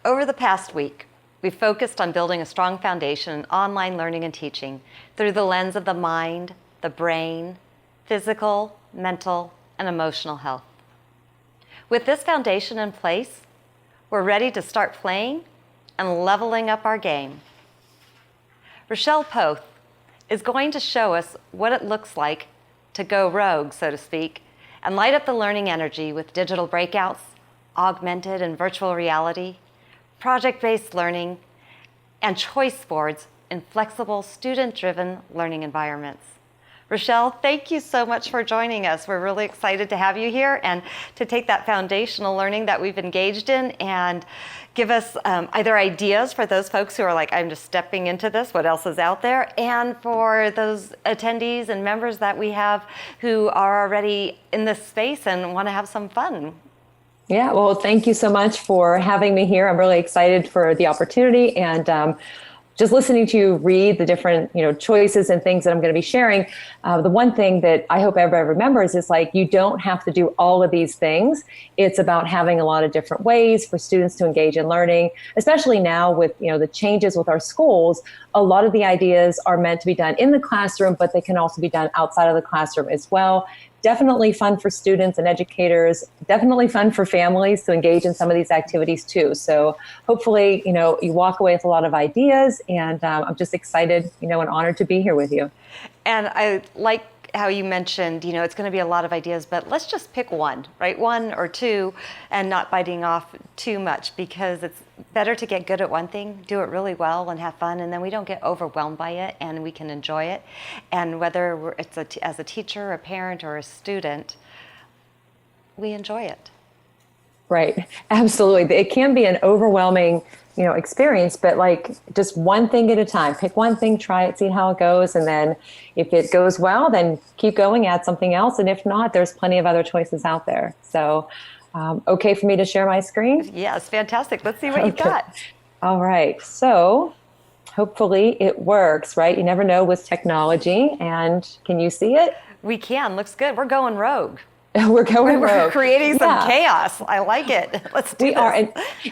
Over the past week, we've focused on building a strong foundation in online learning and teaching through the lens of the mind, the brain, physical, mental, and emotional health. With this foundation in place, we're ready to start playing and leveling up our game. Rachelle Poth is going to show us what it looks like to go rogue, so to speak, and light up the learning energy with digital breakouts, augmented and virtual reality, project-based learning, and choice boards in flexible, student-driven learning environments. Rachelle, thank you so much for joining us. We're really excited to have you here and to take that foundational learning that we've engaged in and give us either ideas for those folks who are like, I'm just stepping into this, what else is out there? And for those attendees and members that we have who are already in this space and want to have some fun. Yeah, well, thank you so much for having me here. I'm really excited for the opportunity and just listening to you read the different, choices and things that I'm going to be sharing. The one thing that I hope everybody remembers is like, you don't have to do all of these things. It's about having a lot of different ways for students to engage in learning, especially now with, the changes with our schools. A lot of the ideas are meant to be done in the classroom, but they can also be done outside of the classroom as well. Definitely fun for students and educators, definitely fun for families to engage in some of these activities too. So hopefully, you walk away with a lot of ideas, and I'm just excited, and honored to be here with you. And I like how you mentioned, it's going to be a lot of ideas, but let's just pick one, right? One or two, and not biting off too much, because it's better to get good at one thing, do it really well and have fun, and then we don't get overwhelmed by it and we can enjoy it. And whether it's as a teacher, a parent, or a student, we enjoy it. Right. Absolutely. It can be an overwhelming, experience, but like just one thing at a time. Pick one thing, try it, see how it goes. And then if it goes well, then keep going, add something else. And if not, there's plenty of other choices out there. So, okay for me to share my screen? Yes, fantastic. Let's see what you've got. All right. So hopefully it works, right? You never know with technology. And can you see it? We can. Looks good. We're going rogue. We're going rogue. We're creating some chaos. I like it. Let's do this. We are,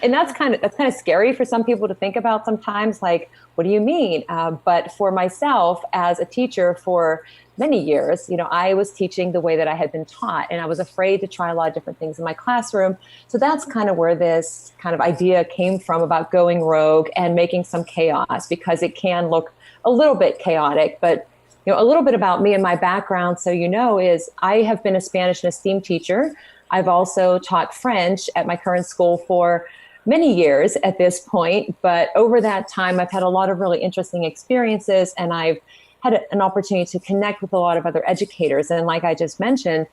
and that's kind of scary for some people to think about sometimes. Like, what do you mean? But for myself, as a teacher for many years, I was teaching the way that I had been taught, and I was afraid to try a lot of different things in my classroom. So that's kind of where this kind of idea came from about going rogue and making some chaos, because it can look a little bit chaotic, but a little bit about me and my background, so is I have been a Spanish and STEAM teacher. I've also taught French at my current school for many years at this point, but over that time, I've had a lot of really interesting experiences, and I've had an opportunity to connect with a lot of other educators. And like I just mentioned,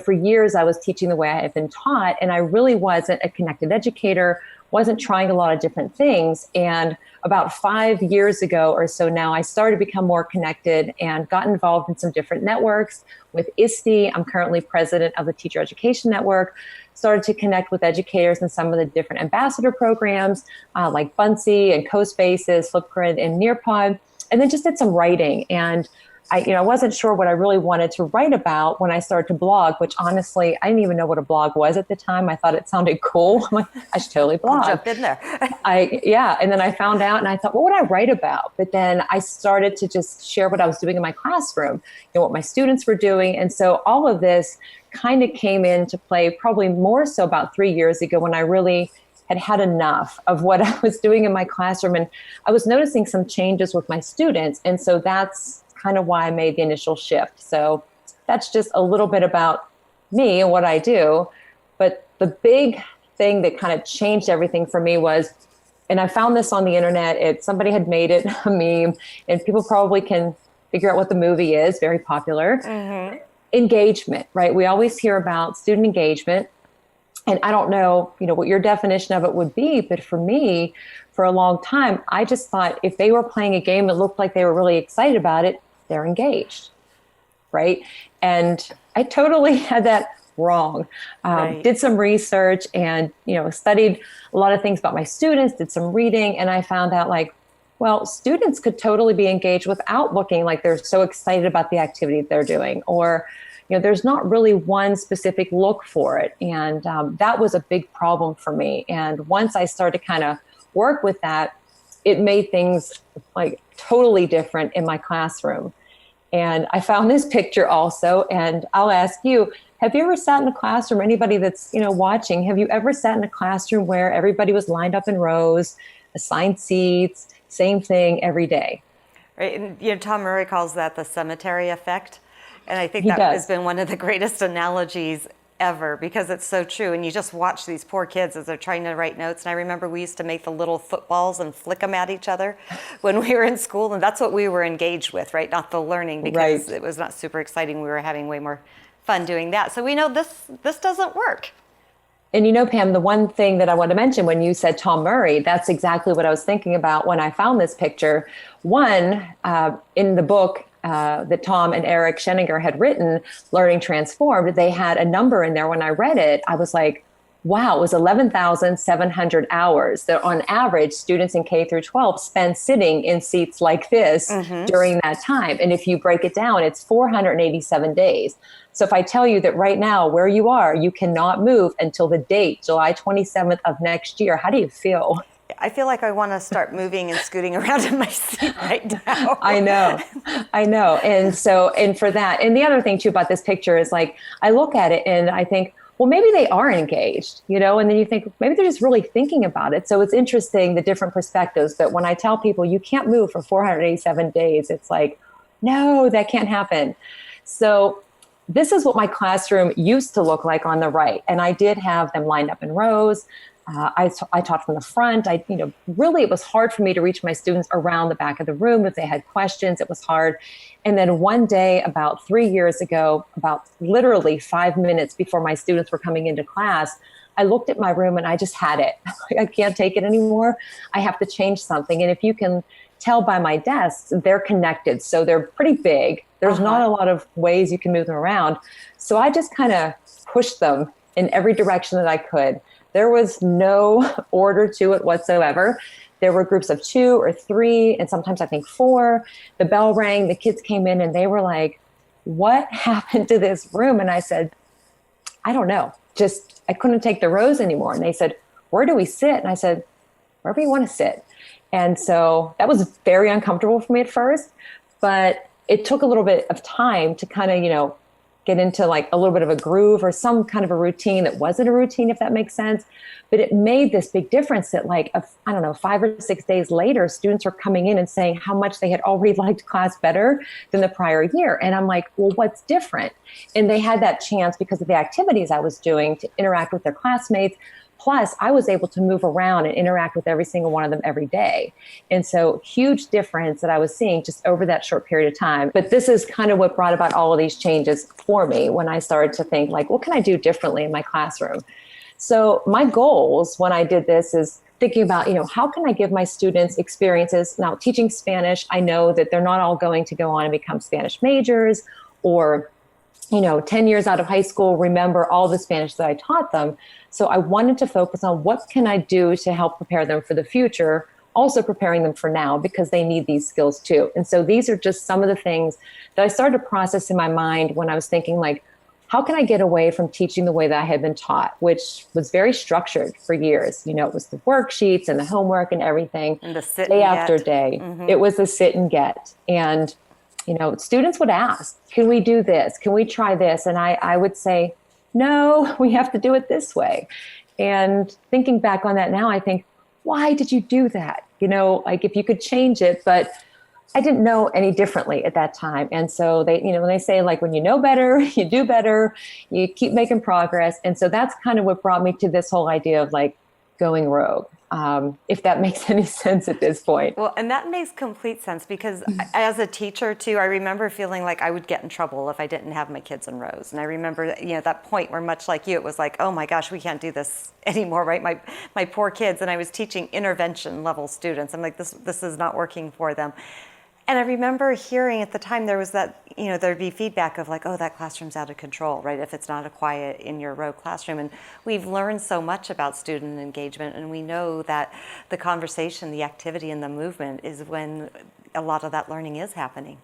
for years I was teaching the way I had been taught, and I really wasn't a connected educator, wasn't trying a lot of different things. And about 5 years ago or so now, I started to become more connected and got involved in some different networks with ISTE. I'm currently president of the Teacher Education Network. Started to connect with educators in some of the different ambassador programs like Bunsey and CoSpaces, Flipgrid, and Nearpod. And then just did some writing. And I wasn't sure what I really wanted to write about when I started to blog, which honestly, I didn't even know what a blog was at the time. I thought it sounded cool. I'm like, I should totally blog. Jump in there. And then I found out and I thought, what would I write about? But then I started to just share what I was doing in my classroom, what my students were doing. And so all of this kind of came into play probably more so about 3 years ago, when I really had enough of what I was doing in my classroom. And I was noticing some changes with my students. And so that's kind of why I made the initial shift. So that's just a little bit about me and what I do. But the big thing that kind of changed everything for me was, and I found this on the internet, somebody had made it a meme, and people probably can figure out what the movie is, very popular. Mm-hmm. Engagement, right? We always hear about student engagement. And I don't know, what your definition of it would be, but for me, for a long time, I just thought if they were playing a game that looked like they were really excited about it, they're engaged, right? And I totally had that wrong. Right. Did some research and, studied a lot of things about my students, did some reading, and I found out students could totally be engaged without looking like they're so excited about the activity they're doing, or there's not really one specific look for it. And that was a big problem for me. And once I started to kind of work with that, it made things like totally different in my classroom. And I found this picture also, and I'll ask you, have you ever sat in a classroom, anybody that's, watching, have you ever sat in a classroom where everybody was lined up in rows, assigned seats, same thing every day? Right, and Tom Murray calls that the cemetery effect, and I think He that does. has been one of the greatest analogies ever, because it's so true. And you just watch these poor kids as they're trying to write notes. And I remember we used to make the little footballs and flick them at each other when we were in school, and that's what we were engaged with, right? Not the learning, because Right. it was not super exciting. We were having way more fun doing that. So we know this doesn't work. And Pam, the one thing that I want to mention when you said Tom Murray, that's exactly what I was thinking about when I found this picture. One, in the book that Tom and Eric Sheninger had written, Learning Transformed, they had a number in there. When I read it, I was like, wow, it was 11,700 hours that on average students in K through 12 spend sitting in seats like this during that time. And if you break it down, it's 487 days. So if I tell you that right now where you are, you cannot move until the date, July 27th of next year, how do you feel? I feel like I want to start moving and scooting around in my seat right now. I know. And for that, and the other thing too about this picture is like, I look at it and I think, well, maybe they are engaged, and then you think maybe they're just really thinking about it. So it's interesting, the different perspectives, that when I tell people you can't move for 487 days, it's like, no, that can't happen. So this is what my classroom used to look like on the right. And I did have them lined up in rows. I taught from the front. Really, it was hard for me to reach my students around the back of the room. If they had questions, it was hard. And then one day, about 3 years ago, about literally 5 minutes before my students were coming into class, I looked at my room and I just had it. I can't take it anymore. I have to change something. And if you can tell by my desks, they're connected. So they're pretty big. There's not a lot of ways you can move them around. So I just kind of pushed them in every direction that I could. There was no order to it whatsoever. There were groups of 2 or 3, and sometimes I think 4. The bell rang, the kids came in, and they were like, what happened to this room? And I said, I don't know. Just, I couldn't take the rows anymore. And they said, where do we sit? And I said, wherever you want to sit. And so that was very uncomfortable for me at first, but it took a little bit of time to kind of, get into like a little bit of a groove or some kind of a routine that wasn't a routine, if that makes sense. But it made this big difference that 5 or 6 days later, students were coming in and saying how much they had already liked class better than the prior year. And I'm like, well, what's different? And they had that chance because of the activities I was doing to interact with their classmates. Plus, I was able to move around and interact with every single one of them every day. And so huge difference that I was seeing just over that short period of time. But this is kind of what brought about all of these changes for me when I started to think like, what can I do differently in my classroom? So my goals when I did this is thinking about, how can I give my students experiences? Now, teaching Spanish, I know that they're not all going to go on and become Spanish majors or 10 years out of high school, remember all the Spanish that I taught them. So I wanted to focus on what can I do to help prepare them for the future, also preparing them for now because they need these skills too. And so these are just some of the things that I started to process in my mind when I was thinking like, how can I get away from teaching the way that I had been taught, which was very structured for years. It was the worksheets and the homework and everything. And the sit day and after get. day. Mm-hmm. It was the sit and get. And students would ask, can we do this? Can we try this? And I would say, no, we have to do it this way. And thinking back on that now, I think, why did you do that? If you could change it, but I didn't know any differently at that time. And so they, when they say like, when you know better, you do better, you keep making progress. And so that's kind of what brought me to this whole idea of like going rogue. If that makes any sense at this point. Well, and that makes complete sense because as a teacher too, I remember feeling like I would get in trouble if I didn't have my kids in rows. And I remember, that point where much like you, it was like, oh my gosh, we can't do this anymore, right? My poor kids, and I was teaching intervention level students. I'm like, this is not working for them. And I remember hearing at the time there was that, there'd be feedback of like, oh, that classroom's out of control, right? If it's not a quiet in your row classroom. And we've learned so much about student engagement, and we know that the conversation, the activity, and the movement is when a lot of that learning is happening.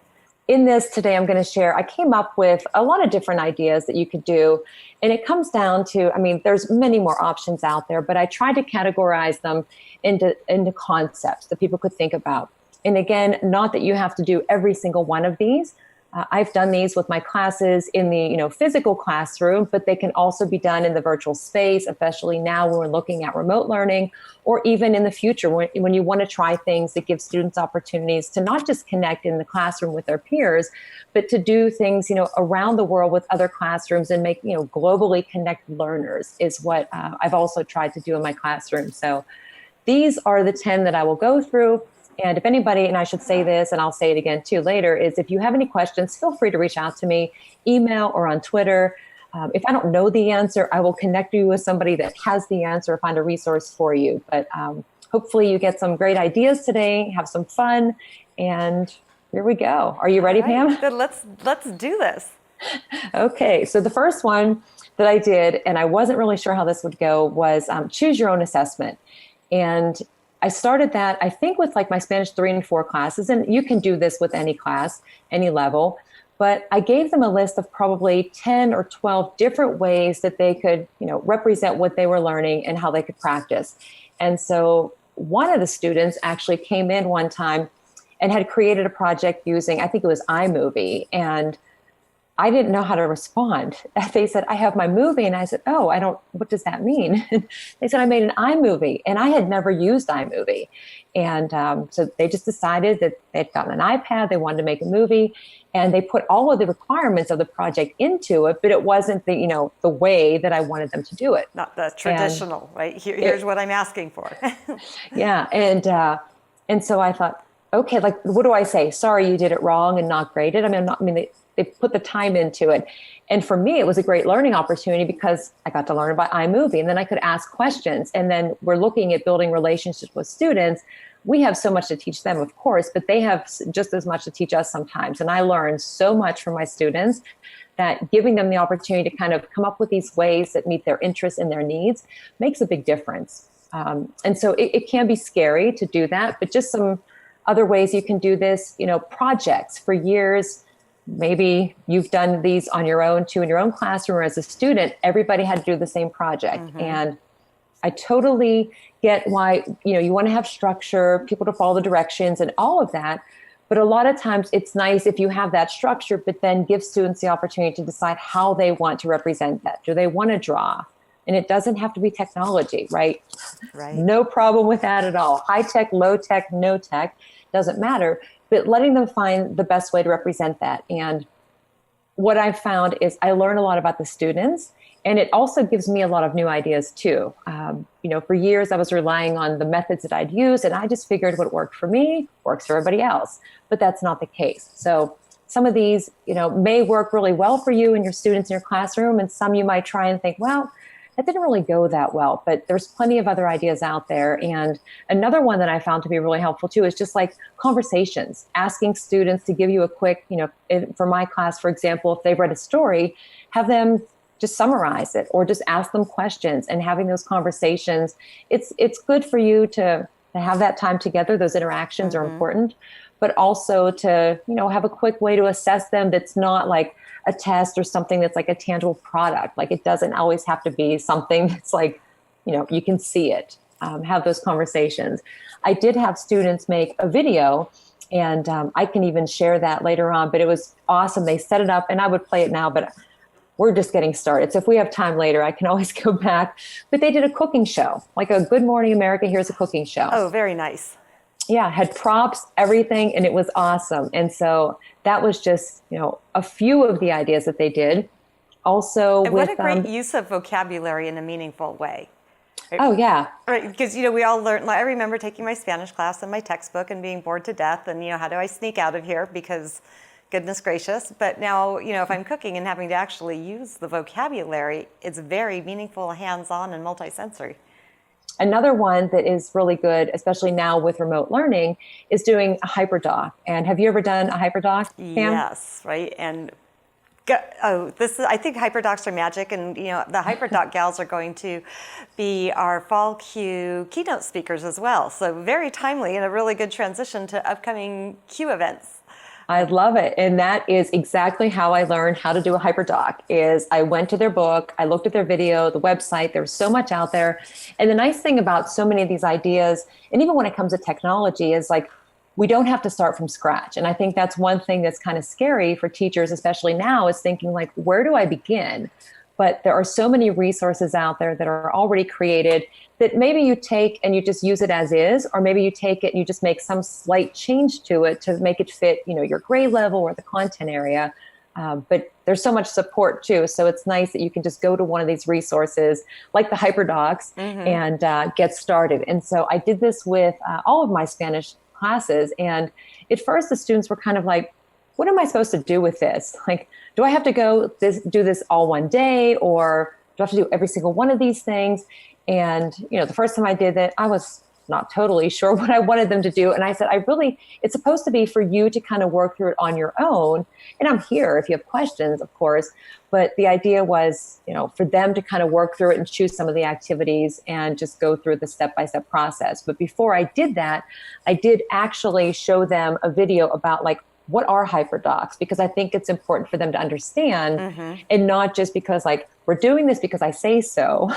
in this today, I'm going to share, I came up with a lot of different ideas that you could do. And it comes down to, I mean, there's many more options out there, but I tried to categorize them into concepts that people could think about. And again, not that you have to do every single one of these. I've done these with my classes in the physical classroom, but they can also be done in the virtual space, especially now when we're looking at remote learning, or even in the future when you want to try things that give students opportunities to not just connect in the classroom with their peers, but to do things around the world with other classrooms and make globally connected learners is what I've also tried to do in my classroom. So these are the 10 that I will go through. And if anybody, and I should say this, and I'll say it again too later, is if you have any questions, feel free to reach out to me, email or on Twitter. If I don't know the answer, I will connect you with somebody that has the answer or find a resource for you. But hopefully you get some great ideas today, have some fun, and here we go. Are you ready, Pam? Good. Let's do this. Okay, so the first one that I did, and I wasn't really sure how this would go, was choose your own assessment. And I started that, I think, with like my Spanish 3 and 4 classes, and you can do this with any class, any level, but I gave them a list of probably 10 or 12 different ways that they could, represent what they were learning and how they could practice. And so one of the students actually came in one time and had created a project using, I think it was iMovie, and I didn't know how to respond. They said, I have my movie. And I said, what does that mean? They said, I made an iMovie. And I had never used iMovie. And so they just decided that they'd gotten an iPad. They wanted to make a movie. And they put all of the requirements of the project into it, but it wasn't the way that I wanted them to do it. Not the traditional, right? Here's what I'm asking for. Yeah. And so I thought, okay, like, what do I say? Sorry, you did it wrong and not graded. They put the time into it. And for me, it was a great learning opportunity because I got to learn about iMovie, and then I could ask questions. And then we're looking at building relationships with students. We have so much to teach them, of course, but they have just as much to teach us sometimes. And I learned so much from my students that giving them the opportunity to kind of come up with these ways that meet their interests and their needs makes a big difference. And so it can be scary to do that, but just some other ways you can do this, projects for years. Maybe you've done these on your own too in your own classroom, or as a student, everybody had to do the same project. Mm-hmm. And I totally get why, you want to have structure, people to follow the directions and all of that. But a lot of times it's nice if you have that structure, but then give students the opportunity to decide how they want to represent that. Do they want to draw? And it doesn't have to be technology, right? Right. No problem with that at all. High tech, low tech, no tech, doesn't matter. But letting them find the best way to represent that. And what I've found is I learn a lot about the students, and it also gives me a lot of new ideas too. For years I was relying on the methods that I'd use, and I just figured what worked for me works for everybody else. But that's not the case. So some of these, may work really well for you and your students in your classroom, and some you might try and think, well, that didn't really go that well, but there's plenty of other ideas out there. And another one that I found to be really helpful too is just like conversations, asking students to give you a quick, for my class, for example, if they've read a story, have them just summarize it or just ask them questions, and having those conversations. It's good for you to have that time together. Those interactions are important, but also to, have a quick way to assess them that's not like a test or something that's like a tangible product. Like, it doesn't always have to be something that's like, you can see it. Have those conversations. I did have students make a video, and I can even share that later on, but it was awesome. They set it up, and I would play it now, but we're just getting started. So if we have time later, I can always go back. But they did a cooking show, like a Good Morning America, here's a cooking show. Oh, very nice. Yeah, had props, everything, and it was awesome. And so that was just, a few of the ideas that they did. Also, and what a great use of vocabulary in a meaningful way. Right? Oh, yeah. Right, because, we all learn. I remember taking my Spanish class and my textbook and being bored to death. And, how do I sneak out of here? Because goodness gracious. But now, if I'm cooking and having to actually use the vocabulary, it's very meaningful, hands-on, and multisensory. Another one that is really good, especially now with remote learning, is doing a hyperdoc. And have you ever done a hyperdoc, Pam? Yes, right. And I think hyperdocs are magic, and the hyperdoc gals are going to be our fall Q keynote speakers as well. So very timely and a really good transition to upcoming Q events. I love it. And that is exactly how I learned how to do a hyperdoc is I went to their book, I looked at their video, the website, there was so much out there. And the nice thing about so many of these ideas, and even when it comes to technology, is like, we don't have to start from scratch. And I think that's one thing that's kind of scary for teachers, especially now, is thinking like, where do I begin? But there are so many resources out there that are already created that maybe you take and you just use it as is, or maybe you take it and you just make some slight change to it to make it fit, your grade level or the content area. But there's so much support too. So it's nice that you can just go to one of these resources like the hyperdocs and get started. And so I did this with all of my Spanish classes. And at first the students were kind of like, what am I supposed to do with this? Like, do I have to do this all one day, or do I have to do every single one of these things? And, the first time I did that, I was not totally sure what I wanted them to do. And I said, it's supposed to be for you to kind of work through it on your own. And I'm here if you have questions, of course. But the idea was, for them to kind of work through it and choose some of the activities and just go through the step-by-step process. But before I did that, I did actually show them a video about like, what are hyperdocs? Because I think it's important for them to understand and not just because like, we're doing this because I say so,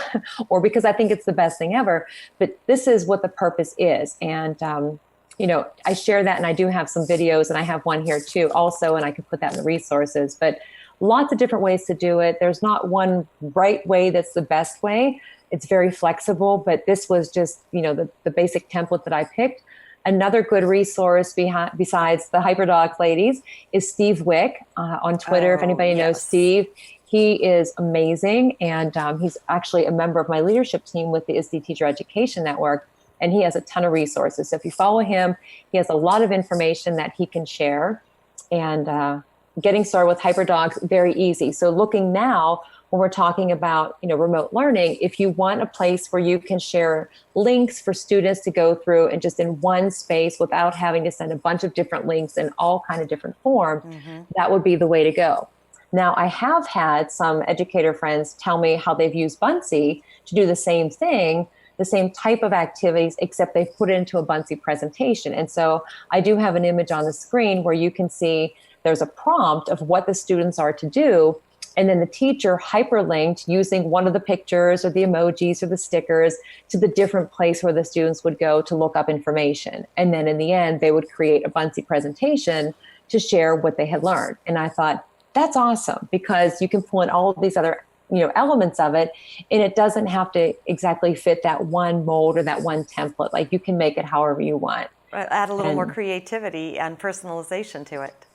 or because I think it's the best thing ever, but this is what the purpose is. And, I share that, and I do have some videos, and I have one here too also, and I can put that in the resources, but lots of different ways to do it. There's not one right way that's the best way. It's very flexible, but this was just, the basic template that I picked. Another good resource besides the hyperdoc ladies is Steve Wick on Twitter. If anybody knows Steve, he is amazing. And he's actually a member of my leadership team with the ISTE Teacher Education Network. And he has a ton of resources. So if you follow him, he has a lot of information that he can share. And getting started with hyperdocs, very easy. So looking now, when we're talking about, remote learning, if you want a place where you can share links for students to go through and just in one space without having to send a bunch of different links in all kind of different forms, that would be the way to go. Now, I have had some educator friends tell me how they've used Buncee to do the same thing, the same type of activities, except they've put it into a Buncee presentation. And so I do have an image on the screen where you can see there's a prompt of what the students are to do. And then the teacher hyperlinked using one of the pictures or the emojis or the stickers to the different place where the students would go to look up information. And then in the end, they would create a Buncee presentation to share what they had learned. And I thought, that's awesome, because you can pull in all of these other elements of it, and it doesn't have to exactly fit that one mold or that one template. Like, you can make it however you want. Add a little more creativity and personalization to it.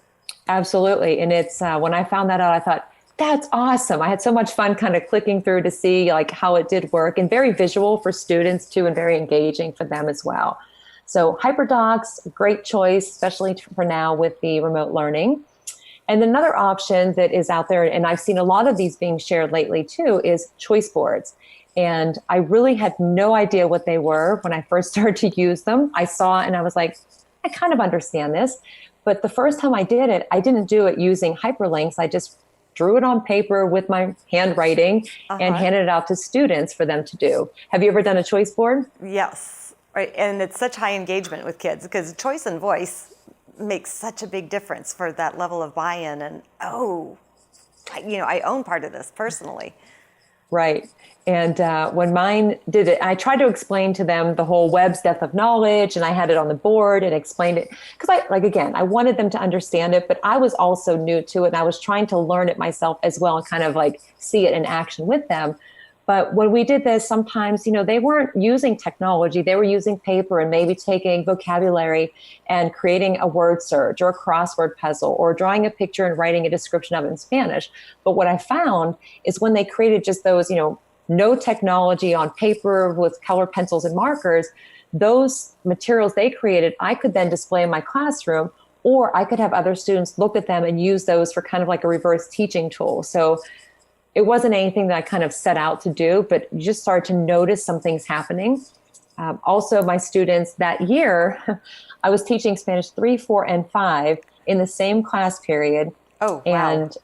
Absolutely. And it's when I found that out, I thought, that's awesome. I had so much fun kind of clicking through to see like how it did work, and very visual for students too, and very engaging for them as well. So hyperdocs, great choice, especially for now with the remote learning. And another option that is out there, and I've seen a lot of these being shared lately too, is choice boards. And I really had no idea what they were when I first started to use them. I saw and I was like, I kind of understand this. But the first time I did it, I didn't do it using hyperlinks. I just drew it on paper with my handwriting and handed it out to students for them to do. Have you ever done a choice board? Yes. Right. And it's such high engagement with kids because choice and voice makes such a big difference for that level of buy-in. And, I own part of this personally. Right. And when mine did it, I tried to explain to them the whole Webb's depth of knowledge, and I had it on the board and explained it because I wanted them to understand it, but I was also new to it, and I was trying to learn it myself as well and kind of like see it in action with them. But when we did this, sometimes, they weren't using technology. They were using paper and maybe taking vocabulary and creating a word search or a crossword puzzle or drawing a picture and writing a description of it in Spanish. But what I found is when they created just those, no technology on paper with color pencils and markers, those materials they created, I could then display in my classroom, or I could have other students look at them and use those for kind of like a reverse teaching tool. So it wasn't anything that I kind of set out to do, but you just started to notice some things happening. Also, my students that year, I was teaching Spanish 3, 4, and 5 in the same class period. Oh, wow. And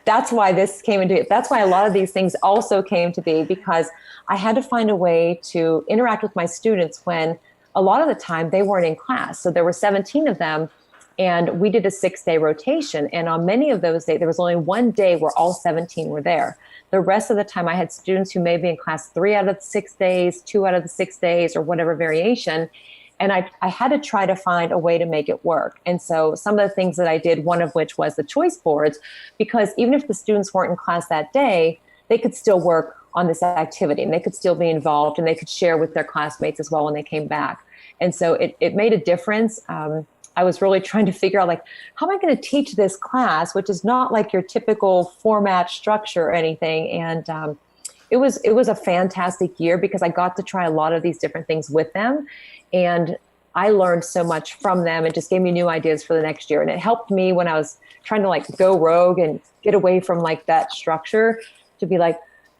that's why this came into it. That's why a lot of these things also came to be, because I had to find a way to interact with my students when a lot of the time they weren't in class. So there were 17 of them, And we did a 6-day rotation. And on many of those days, there was only one day where all 17 were there. The rest of the time, I had students who may be in class 3 out of the 6 days, 2 out of the 6 days, or whatever variation. And I had to try to find a way to make it work. And so some of the things that I did, one of which was the choice boards, because even if the students weren't in class that day, they could still work on this activity and they could still be involved and they could share with their classmates as well when they came back. And so it made a difference. I was really trying to figure out, like, how am I going to teach this class, which is not like your typical format structure or anything. And it was a fantastic year because I got to try a lot of these different things with them. And I learned so much from them. It just gave me new ideas for the next year. And it helped me when I was trying to like go rogue and get away from like that structure to be like,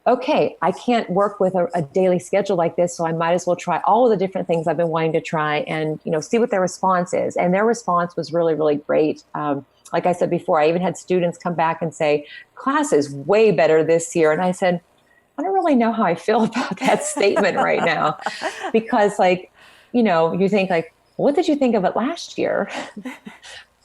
okay, I can't work with a daily schedule like this, so I might as well try all of the different things I've been wanting to try and, see what their response is. And their response was really, really great. Like I said before, I even had students come back and say, class is way better this year. And I said, I don't really know how I feel about that statement right now. Because you think like, what did you think of it last year?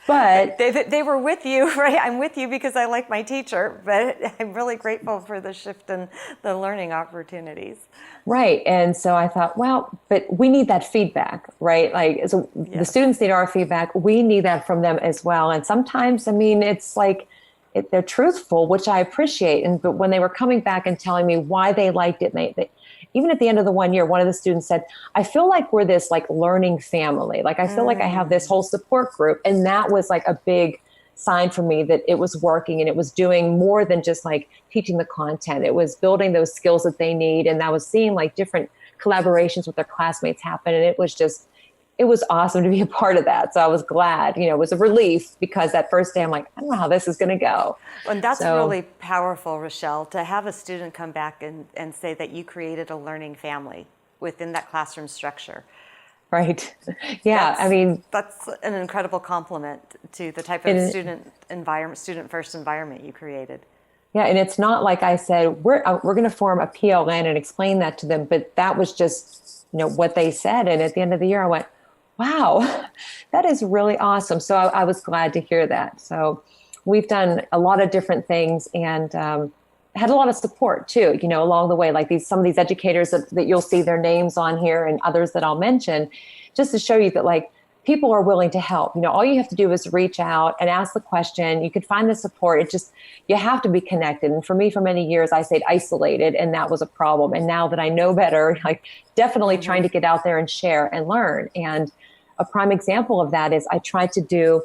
But they were with you, right? I'm with you because I like my teacher, but I'm really grateful for the shift in the learning opportunities. Right. And so I thought, well, but we need that feedback, right? Like, so the students need our feedback. We need that from them as well. And sometimes, it's like they're truthful, which I appreciate. But when they were coming back and telling me why they liked it, they even at the end of the 1 year, one of the students said, I feel like we're this like learning family. Like, I feel like I have this whole support group. And that was like a big sign for me that it was working and it was doing more than just like teaching the content. It was building those skills that they need. And I was seeing like different collaborations with their classmates happen. And it was awesome to be a part of that. So I was glad, it was a relief because that first day I'm like, I don't know how this is going to go. And that's really powerful, Rachelle, to have a student come back and say that you created a learning family within that classroom structure. Right. Yeah. That's an incredible compliment to the type of student first environment you created. Yeah. And it's not like I said, we're going to form a PLN and explain that to them, but that was just, what they said. And at the end of the year, I went, wow, that is really awesome. So I was glad to hear that. So we've done a lot of different things and had a lot of support too, along the way, like some of these educators that you'll see their names on here and others that I'll mention, just to show you that like people are willing to help. All you have to do is reach out and ask the question. You could find the support. It just, you have to be connected. And for me, for many years, I stayed isolated and that was a problem. And now that I know better, like definitely trying to get out there and share and learn. And a prime example of that is I tried to do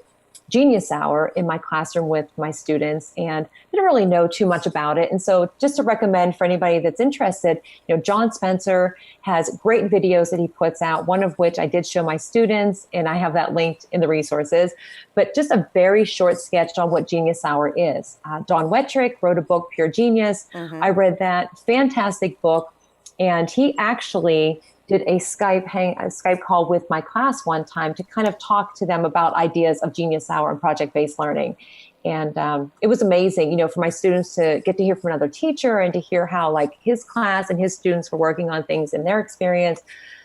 Genius Hour in my classroom with my students and didn't really know too much about it. And so just to recommend for anybody that's interested, John Spencer has great videos that he puts out, one of which I did show my students and I have that linked in the resources, but just a very short sketch on what Genius Hour is. Don Wettrick wrote a book, Pure Genius. I read that, fantastic book. And he actually did a Skype call with my class one time to kind of talk to them about ideas of Genius Hour and project-based learning. And it was amazing, for my students to get to hear from another teacher and to hear how like his class and his students were working on things in their experience.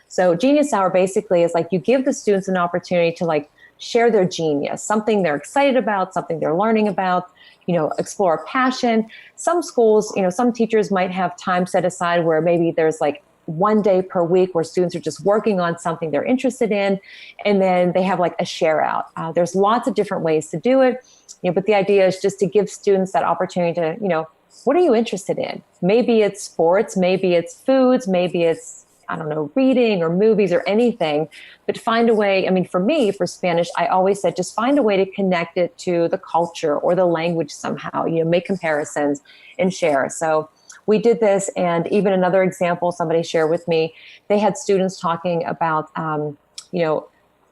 So Genius Hour basically is like you give the students an opportunity to like share their genius, something they're excited about, something they're learning about, explore a passion. Some schools, some teachers might have time set aside where maybe there's like 1 day per week where students are just working on something they're interested in, and then they have like a share out. There's lots of different ways to do it, but the idea is just to give students that opportunity to, what are you interested in? Maybe it's sports, maybe it's foods, maybe it's, reading or movies or anything, but find a way. For me, for Spanish, I always said, just find a way to connect it to the culture or the language somehow, make comparisons and share. So we did this, and even another example somebody shared with me, they had students talking about,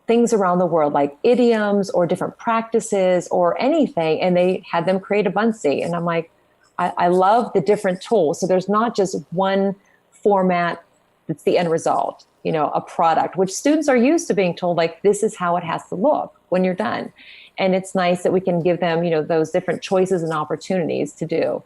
things around the world, like idioms or different practices or anything, and they had them create a Bunsi. And I'm like, I love the different tools. So there's not just one format that's the end result, a product, which students are used to being told, like, this is how it has to look when you're done. And it's nice that we can give them, those different choices and opportunities to do.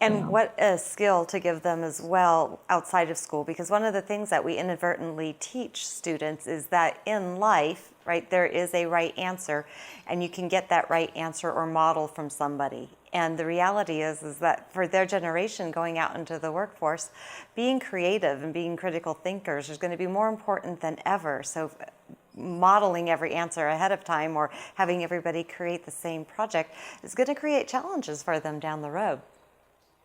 And what a skill to give them as well outside of school, because one of the things that we inadvertently teach students is that in life, right? There is a right answer, and you can get that right answer or model from somebody. And the reality is that for their generation going out into the workforce, being creative and being critical thinkers is going to be more important than ever. So modeling every answer ahead of time or having everybody create the same project is going to create challenges for them down the road.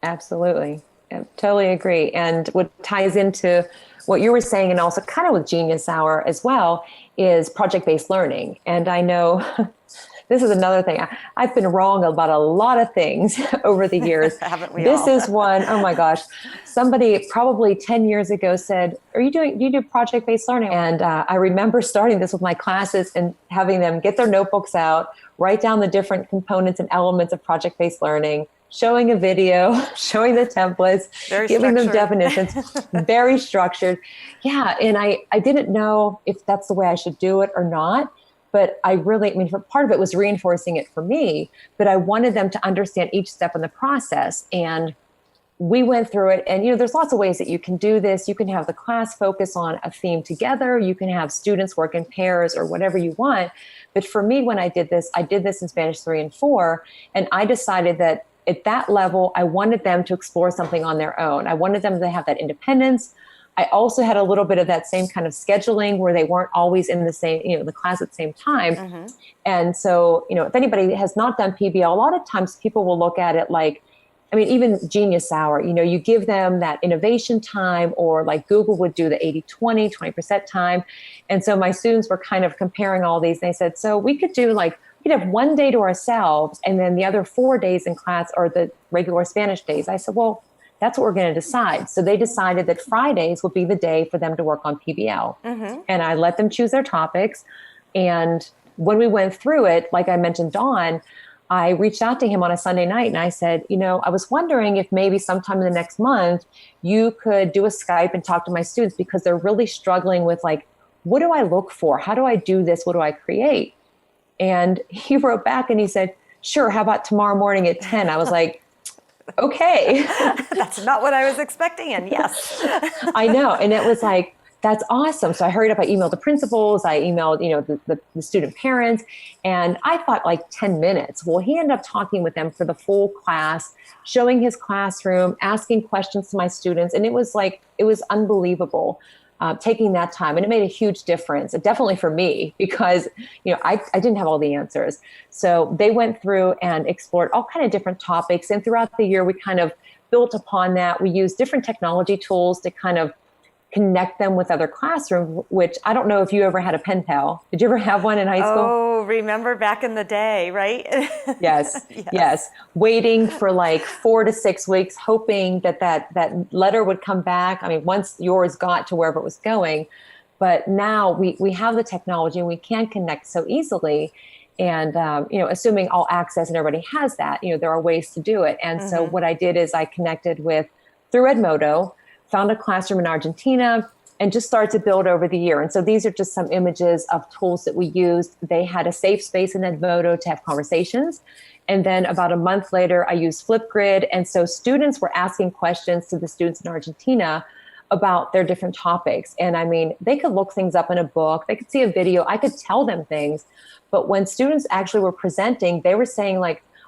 Absolutely. I totally agree. And what ties into what you were saying, and also kind of with Genius Hour as well, is project-based learning. And I know this is another thing. I've been wrong about a lot of things over the years. Haven't we this all? is one, oh my gosh, somebody probably 10 years ago said, do you do project-based learning? And I remember starting this with my classes and having them get their notebooks out, write down the different components and elements of project-based learning, showing a video, showing the templates, giving them definitions, very structured. Yeah. And I didn't know if that's the way I should do it or not. But part of it was reinforcing it for me, but I wanted them to understand each step in the process. And we went through it. And, there's lots of ways that you can do this. You can have the class focus on a theme together. You can have students work in pairs or whatever you want. But for me, when I did this in Spanish 3 and 4. And I decided that at that level, I wanted them to explore something on their own. I wanted them to have that independence. I also had a little bit of that same kind of scheduling where they weren't always in the same, the class at the same time. Mm-hmm. And so, if anybody has not done PBL, a lot of times people will look at it like, even Genius Hour, you give them that innovation time, or like Google would do the 80-20, 20% time. And so my students were kind of comparing all these. And they said, so we could do we'd have one day to ourselves, and then the other 4 days in class are the regular Spanish days. I said, well, that's what we're going to decide. So they decided that Fridays would be the day for them to work on PBL. Mm-hmm. And I let them choose their topics. And when we went through it, like I mentioned, Dawn, I reached out to him on a Sunday night and I said, I was wondering if maybe sometime in the next month you could do a Skype and talk to my students, because they're really struggling with what do I look for? How do I do this? What do I create? And he wrote back and he said, sure, how about tomorrow morning at 10? I was like, okay. That's not what I was expecting. And yes. I know. And it was like, that's awesome. So I hurried up. I emailed the principals. I emailed, the student parents. And I thought 10 minutes. Well, he ended up talking with them for the full class, showing his classroom, asking questions to my students. And it was unbelievable. Taking that time. And it made a huge difference, definitely for me, because, I didn't have all the answers. So they went through and explored all kind of different topics. And throughout the year, we kind of built upon that. We used different technology tools to kind of connect them with other classrooms, which I don't know if you ever had a pen pal. Did you ever have one in high school? Oh, remember back in the day, right? Yes. Waiting for 4 to 6 weeks, hoping that letter would come back. Once yours got to wherever it was going. But now we have the technology and we can connect so easily. And, assuming all access and everybody has that, there are ways to do it. And so what I did is I connected through Edmodo, found a classroom in Argentina, and just started to build over the year. And so these are just some images of tools that we used. They had a safe space in Edmodo to have conversations. And then about a month later, I used Flipgrid. And so students were asking questions to the students in Argentina about their different topics. And they could look things up in a book. They could see a video. I could tell them things. But when students actually were presenting, they were saying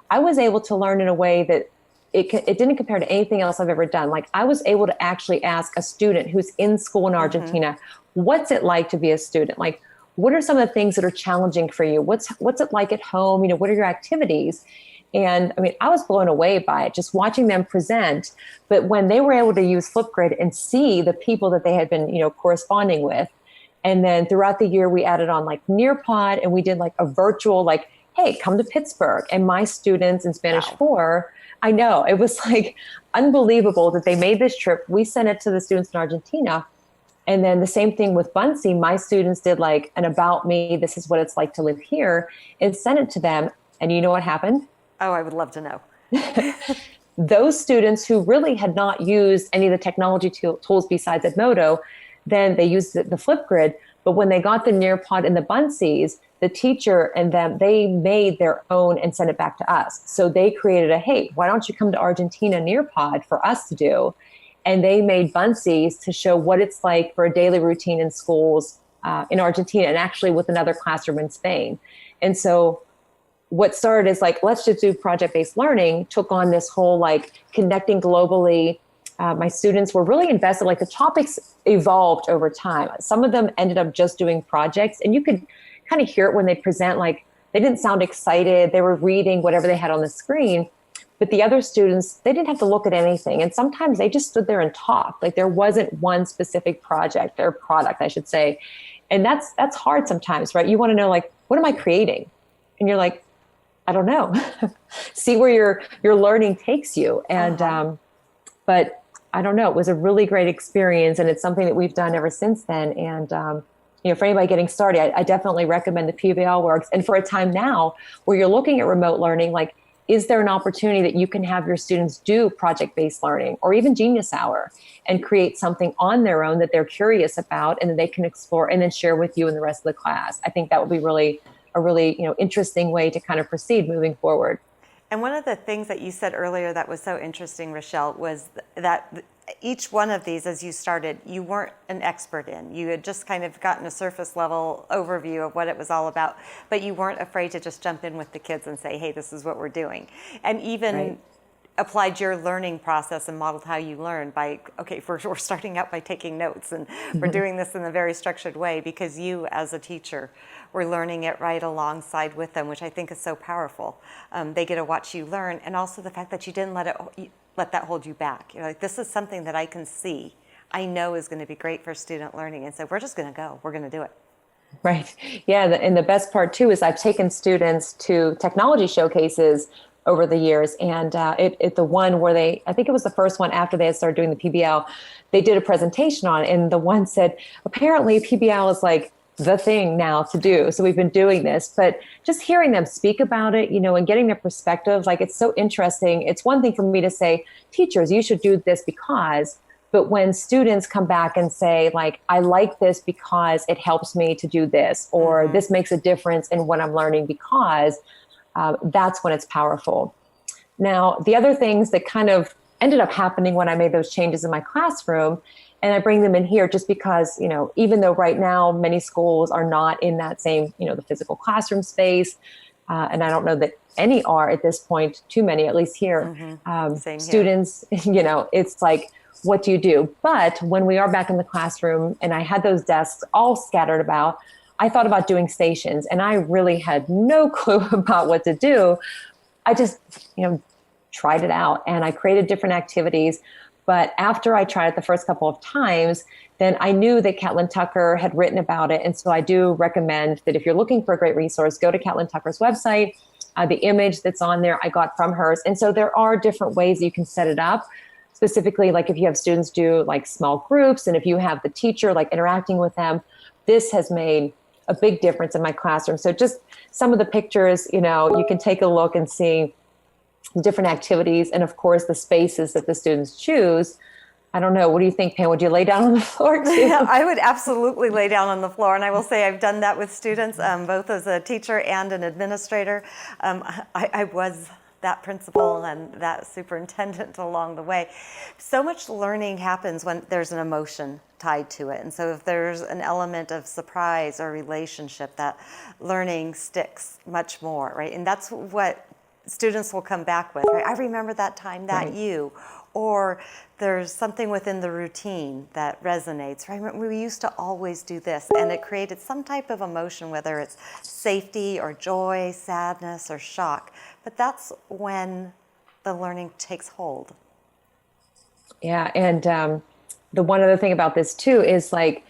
I was able to learn in a way that it didn't compare to anything else I've ever done. I was able to actually ask a student who's in school in Argentina, what's it like to be a student? What are some of the things that are challenging for you? What's it like at home? What are your activities? And I was blown away by it, just watching them present. But when they were able to use Flipgrid and see the people that they had been, corresponding with, and then throughout the year, we added on Nearpod, and we did a virtual, hey, come to Pittsburgh. And my students in Spanish 4, I know, it was unbelievable that they made this trip. We sent it to the students in Argentina. And then the same thing with Bunsey. My students did an about me, this is what it's like to live here, and sent it to them. And you know what happened? Oh, I would love to know. Those students who really had not used any of the technology tools besides Edmodo, then they used the Flipgrid. But when they got the Nearpod and the Bunseys, the teacher and them, they made their own and sent it back to us. So they created hey, why don't you come to Argentina Nearpod for us to do? And they made Bunseys to show what it's like for a daily routine in schools in Argentina, and actually with another classroom in Spain. And so what started as like, let's just do project-based learning, took on this whole like connecting globally. My students were really invested, like the topics evolved over time. Some of them ended up just doing projects, and you could kind of hear it when they present, like they didn't sound excited. They were reading whatever they had on the screen. But the other students, they didn't have to look at anything. And sometimes they just stood there and talked. Like there wasn't one specific project or product, I should say. And that's hard sometimes, right? You want to know, like, what am I creating? And you're like, I don't know. See where your learning takes you. And but I don't know. It was a really great experience, and it's something that we've done ever since then. And for anybody getting started, I definitely recommend the PBL works. And for a time now where you're looking at remote learning, like, is there an opportunity that you can have your students do project-based learning or even Genius Hour and create something on their own that they're curious about and that they can explore and then share with you and the rest of the class? I think that would be a really interesting way to kind of proceed moving forward. And one of the things that you said earlier that was so interesting, Rachelle, was that each one of these, as you started, you weren't an expert in. You had just kind of gotten a surface level overview of what it was all about, but you weren't afraid to just jump in with the kids and say, hey, this is what we're doing. And even applied your learning process and modeled how you learn by, okay, we're starting out by taking notes, and we're doing this in a very structured way because you, as a teacher, were learning it right alongside with them, which I think is so powerful. They get to watch you learn, and also the fact that you didn't let that hold you back. You're like, this is something that I can see, I know is going to be great for student learning, and so we're just going to go. We're going to do it. Right. Yeah. And the best part too is I've taken students to technology showcases over the years, and the one where I think it was the first one after they had started doing the PBL, they did a presentation on it, and the one said, apparently PBL is like the thing now to do. So we've been doing this, but just hearing them speak about it, and getting their perspective, like, it's so interesting. It's one thing for me to say, teachers, you should do this because, but when students come back and say, like, I like this because it helps me to do this, or this makes a difference in what I'm learning because, that's when it's powerful. Now, the other things that kind of ended up happening when I made those changes in my classroom, and I bring them in here just because, even though right now many schools are not in that same, the physical classroom space, and I don't know that any are at this point, too many, at least here, Same students, here. It's like, what do you do? But when we are back in the classroom and I had those desks all scattered about, I thought about doing stations, and I really had no clue about what to do. I just, tried it out, and I created different activities. But after I tried it the first couple of times, then I knew that Catlin Tucker had written about it. And so I do recommend that if you're looking for a great resource, go to Catlin Tucker's website. The image that's on there, I got from hers. And so there are different ways you can set it up. Specifically, like if you have students do like small groups, and if you have the teacher like interacting with them, this has made a big difference in my classroom. So just some of the pictures, you can take a look and see the different activities, and of course the spaces that the students choose. I don't know. What do you think, Pam? Would you lay down on the floor too? Yeah, I would absolutely lay down on the floor. And I will say I've done that with students, both as a teacher and an administrator. I was that principal and that superintendent along the way. So much learning happens when there's an emotion tied to it. And so if there's an element of surprise or relationship, that learning sticks much more, right? And that's what students will come back with, right? I remember that time that you, or there's something within the routine that resonates, right? We used to always do this, and it created some type of emotion, whether it's safety or joy, sadness or shock. But that's when the learning takes hold. Yeah, and the one other thing about this too is like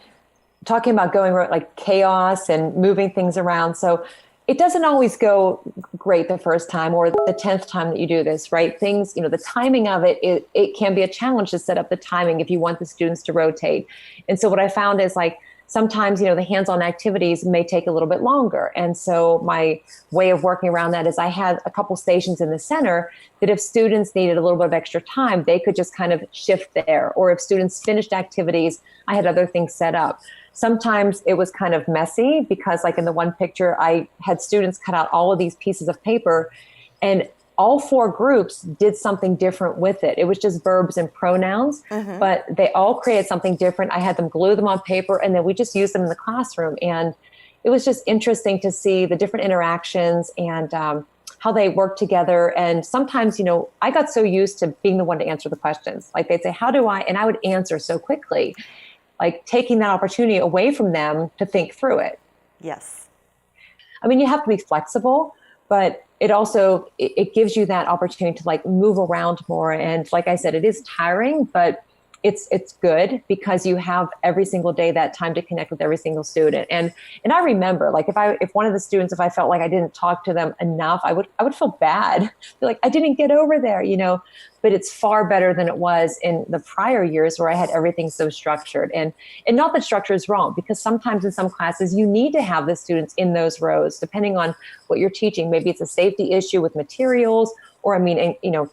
talking about going like chaos and moving things around. So it doesn't always go great the first time or the 10th time that you do this, right? Things, the timing of it can be a challenge to set up the timing if you want the students to rotate. And so what I found is like, sometimes, the hands-on activities may take a little bit longer. And so my way of working around that is I had a couple stations in the center that if students needed a little bit of extra time, they could just kind of shift there. Or if students finished activities, I had other things set up. Sometimes it was kind of messy because like in the one picture, I had students cut out all of these pieces of paper, and all 4 groups did something different with it. It was just verbs and pronouns, but they all created something different. I had them glue them on paper, and then we just used them in the classroom. And it was just interesting to see the different interactions and how they work together. And sometimes, I got so used to being the one to answer the questions. Like they'd say, how do I? And I would answer so quickly, like taking that opportunity away from them to think through it. Yes. I mean, you have to be flexible, but it also, it gives you that opportunity to like move around more. And like I said, it is tiring, but it's good because you have every single day that time to connect with every single student. And I remember, like if one of the students, if I felt like I didn't talk to them enough, I would feel bad. Feel like I didn't get over there, but it's far better than it was in the prior years where I had everything so structured. And not that structure is wrong, because sometimes in some classes you need to have the students in those rows, depending on what you're teaching. Maybe it's a safety issue with materials, or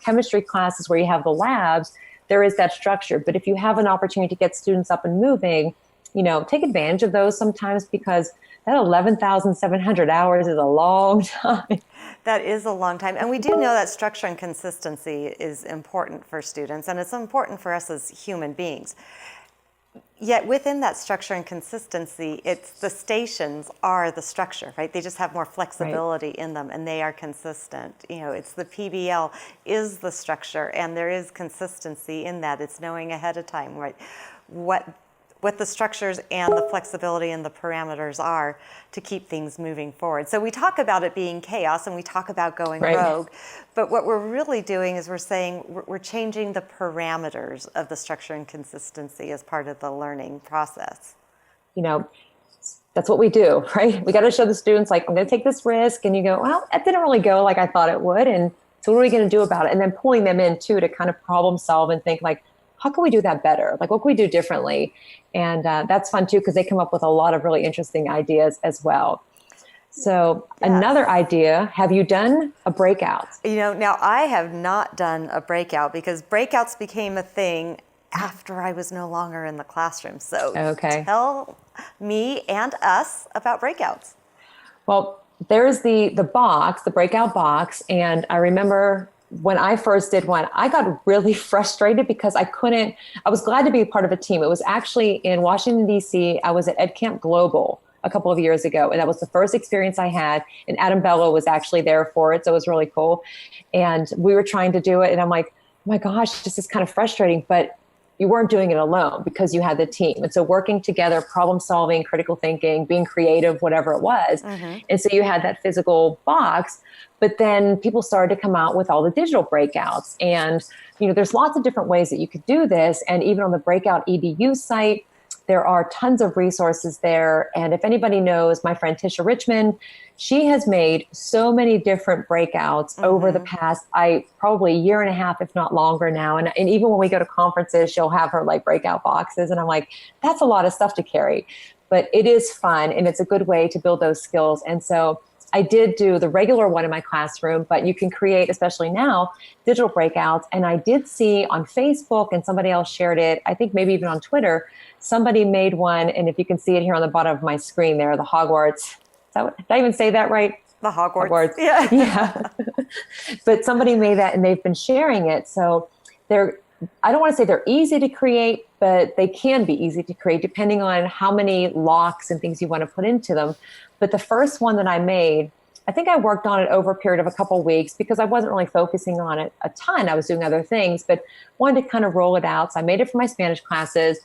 chemistry classes where you have the labs, there is that structure. But if you have an opportunity to get students up and moving, take advantage of those sometimes, because that 11,700 hours is a long time. That is a long time. And we do know that structure and consistency is important for students, and it's important for us as human beings. Yet within that structure and consistency, it's the stations are the structure, right? They just have more flexibility in them, and they are consistent. It's the PBL is the structure, and there is consistency in that. It's knowing ahead of time, right, what the structures and the flexibility and the parameters are to keep things moving forward. So we talk about it being chaos, and we talk about going rogue, but what we're really doing is we're saying we're changing the parameters of the structure and consistency as part of the learning process. That's what we do, right? We got to show the students, like, I'm going to take this risk, and you go, well, that didn't really go like I thought it would, and so what are we going to do about it? And then pulling them in too to kind of problem solve and think like, how can we do that better? Like, what can we do differently? And that's fun too, because they come up with a lot of really interesting ideas as well. So Another idea, have you done a breakout? Now I have not done a breakout, because breakouts became a thing after I was no longer in the classroom. So tell me and us about breakouts. Well, there's the box, the breakout box. And I remember when I first did one, I got really frustrated because I was glad to be a part of a team. It was actually in Washington, D.C. I was at Ed Camp Global a couple of years ago, and that was the first experience I had. And Adam Bello was actually there for it, so it was really cool. And we were trying to do it, and I'm like, oh my gosh, this is kind of frustrating. But you weren't doing it alone because you had the team. And so working together, problem solving, critical thinking, being creative, whatever it was. And so you had that physical box, but then people started to come out with all the digital breakouts. And, there's lots of different ways that you could do this. And even on the Breakout EDU site, there are tons of resources there. And if anybody knows my friend Tisha Richmond, she has made so many different breakouts over the past, probably a year and a half, if not longer now. And even when we go to conferences, she'll have her like breakout boxes. And I'm like, that's a lot of stuff to carry. But it is fun, and it's a good way to build those skills. And so I did do the regular one in my classroom, but you can create, especially now, digital breakouts. And I did see on Facebook, and somebody else shared it, I think maybe even on Twitter, somebody made one. And if you can see it here on the bottom of my screen there, the Hogwarts. Did I even say that right? The Hogwarts. Yeah. But somebody made that, and they've been sharing it. So I don't want to say they're easy to create, but they can be easy to create depending on how many locks and things you want to put into them. But the first one that I made, I think I worked on it over a period of a couple of weeks because I wasn't really focusing on it a ton. I was doing other things, but wanted to kind of roll it out. So I made it for my Spanish classes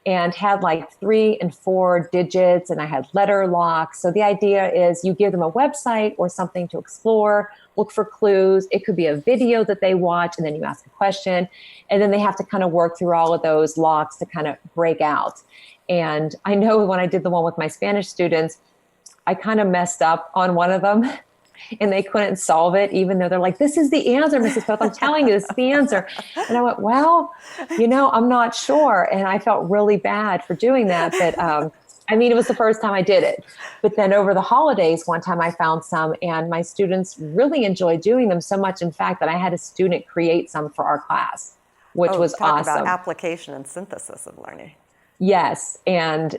and had like 3 and 4 digits, and I had letter locks. So the idea is you give them a website or something to explore, look for clues. It could be a video that they watch, and then you ask a question, and then they have to kind of work through all of those locks to kind of break out. And I know when I did the one with my Spanish students, I kind of messed up on one of them. And they couldn't solve it, even though they're like, this is the answer, Mrs. Poth. I'm telling you, this is the answer. And I went, well, I'm not sure. And I felt really bad for doing that. But it was the first time I did it. But then over the holidays, one time I found some, and my students really enjoyed doing them so much, in fact, that I had a student create some for our class, which was awesome. About application and synthesis of learning. Yes. And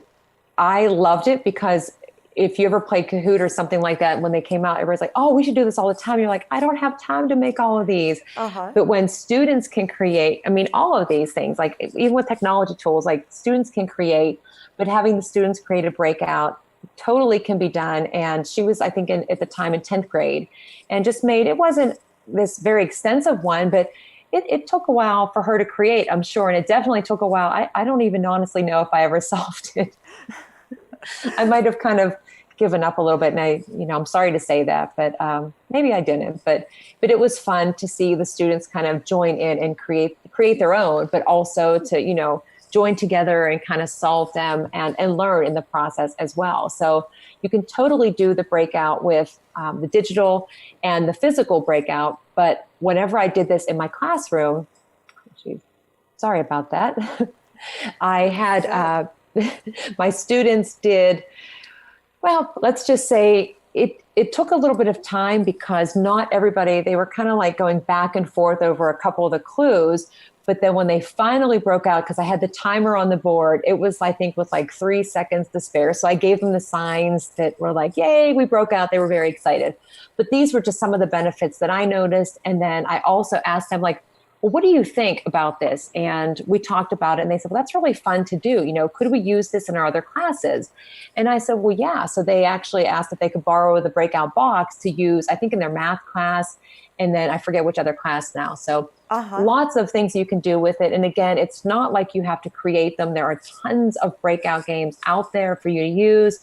I loved it because if you ever played Kahoot or something like that, when they came out, everybody's like, oh, we should do this all the time. You're like, I don't have time to make all of these. But when students can create, I mean, all of these things, like even with technology tools, like students can create, but having the students create a breakout totally can be done. And she was, I think, at the time in 10th grade, and just made, it wasn't this very extensive one, but it took a while for her to create, I'm sure. And it definitely took a while. I don't even honestly know if I ever solved it. I might have kind of given up a little bit, and I'm sorry to say that, but maybe I didn't. But it was fun to see the students kind of join in and create their own, but also to join together and kind of solve them and learn in the process as well. So you can totally do the breakout with the digital and the physical breakout. But whenever I did this in my classroom, sorry about that, I had my students did, well, let's just say it took a little bit of time because not everybody, they were kind of like going back and forth over a couple of the clues. But then when they finally broke out, because I had the timer on the board, it was, I think, with like 3 seconds to spare. So I gave them the signs that were like, yay, we broke out. They were very excited. But these were just some of the benefits that I noticed. And then I also asked them, like, well, what do you think about this? And we talked about it, and they said, well, that's really fun to do. Could we use this in our other classes? And I said, well, yeah. So they actually asked if they could borrow the breakout box to use, I think, in their math class. And then I forget which other class now. So lots of things you can do with it. And again, it's not like you have to create them. There are tons of breakout games out there for you to use.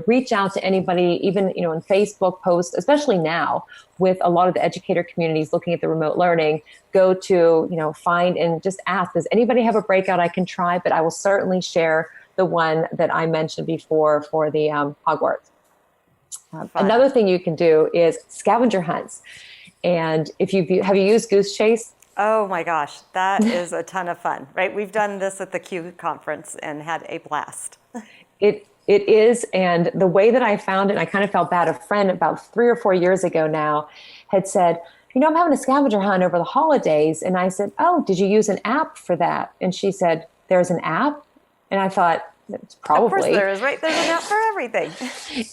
Reach out to anybody, even, in Facebook posts, especially now with a lot of the educator communities looking at the remote learning, go to, find and just ask, does anybody have a breakout I can try? But I will certainly share the one that I mentioned before for the Hogwarts. Another thing you can do is scavenger hunts. And have you used Goose Chase? Oh my gosh, that is a ton of fun, right? We've done this at the Q conference and had a blast. It is, and the way that I found it, I kind of felt bad. A friend about 3 or 4 years ago now had said, I'm having a scavenger hunt over the holidays. And I said, oh, did you use an app for that? And she said, there's an app? And I thought, it's probably. Of course there is, right? There's an app for everything.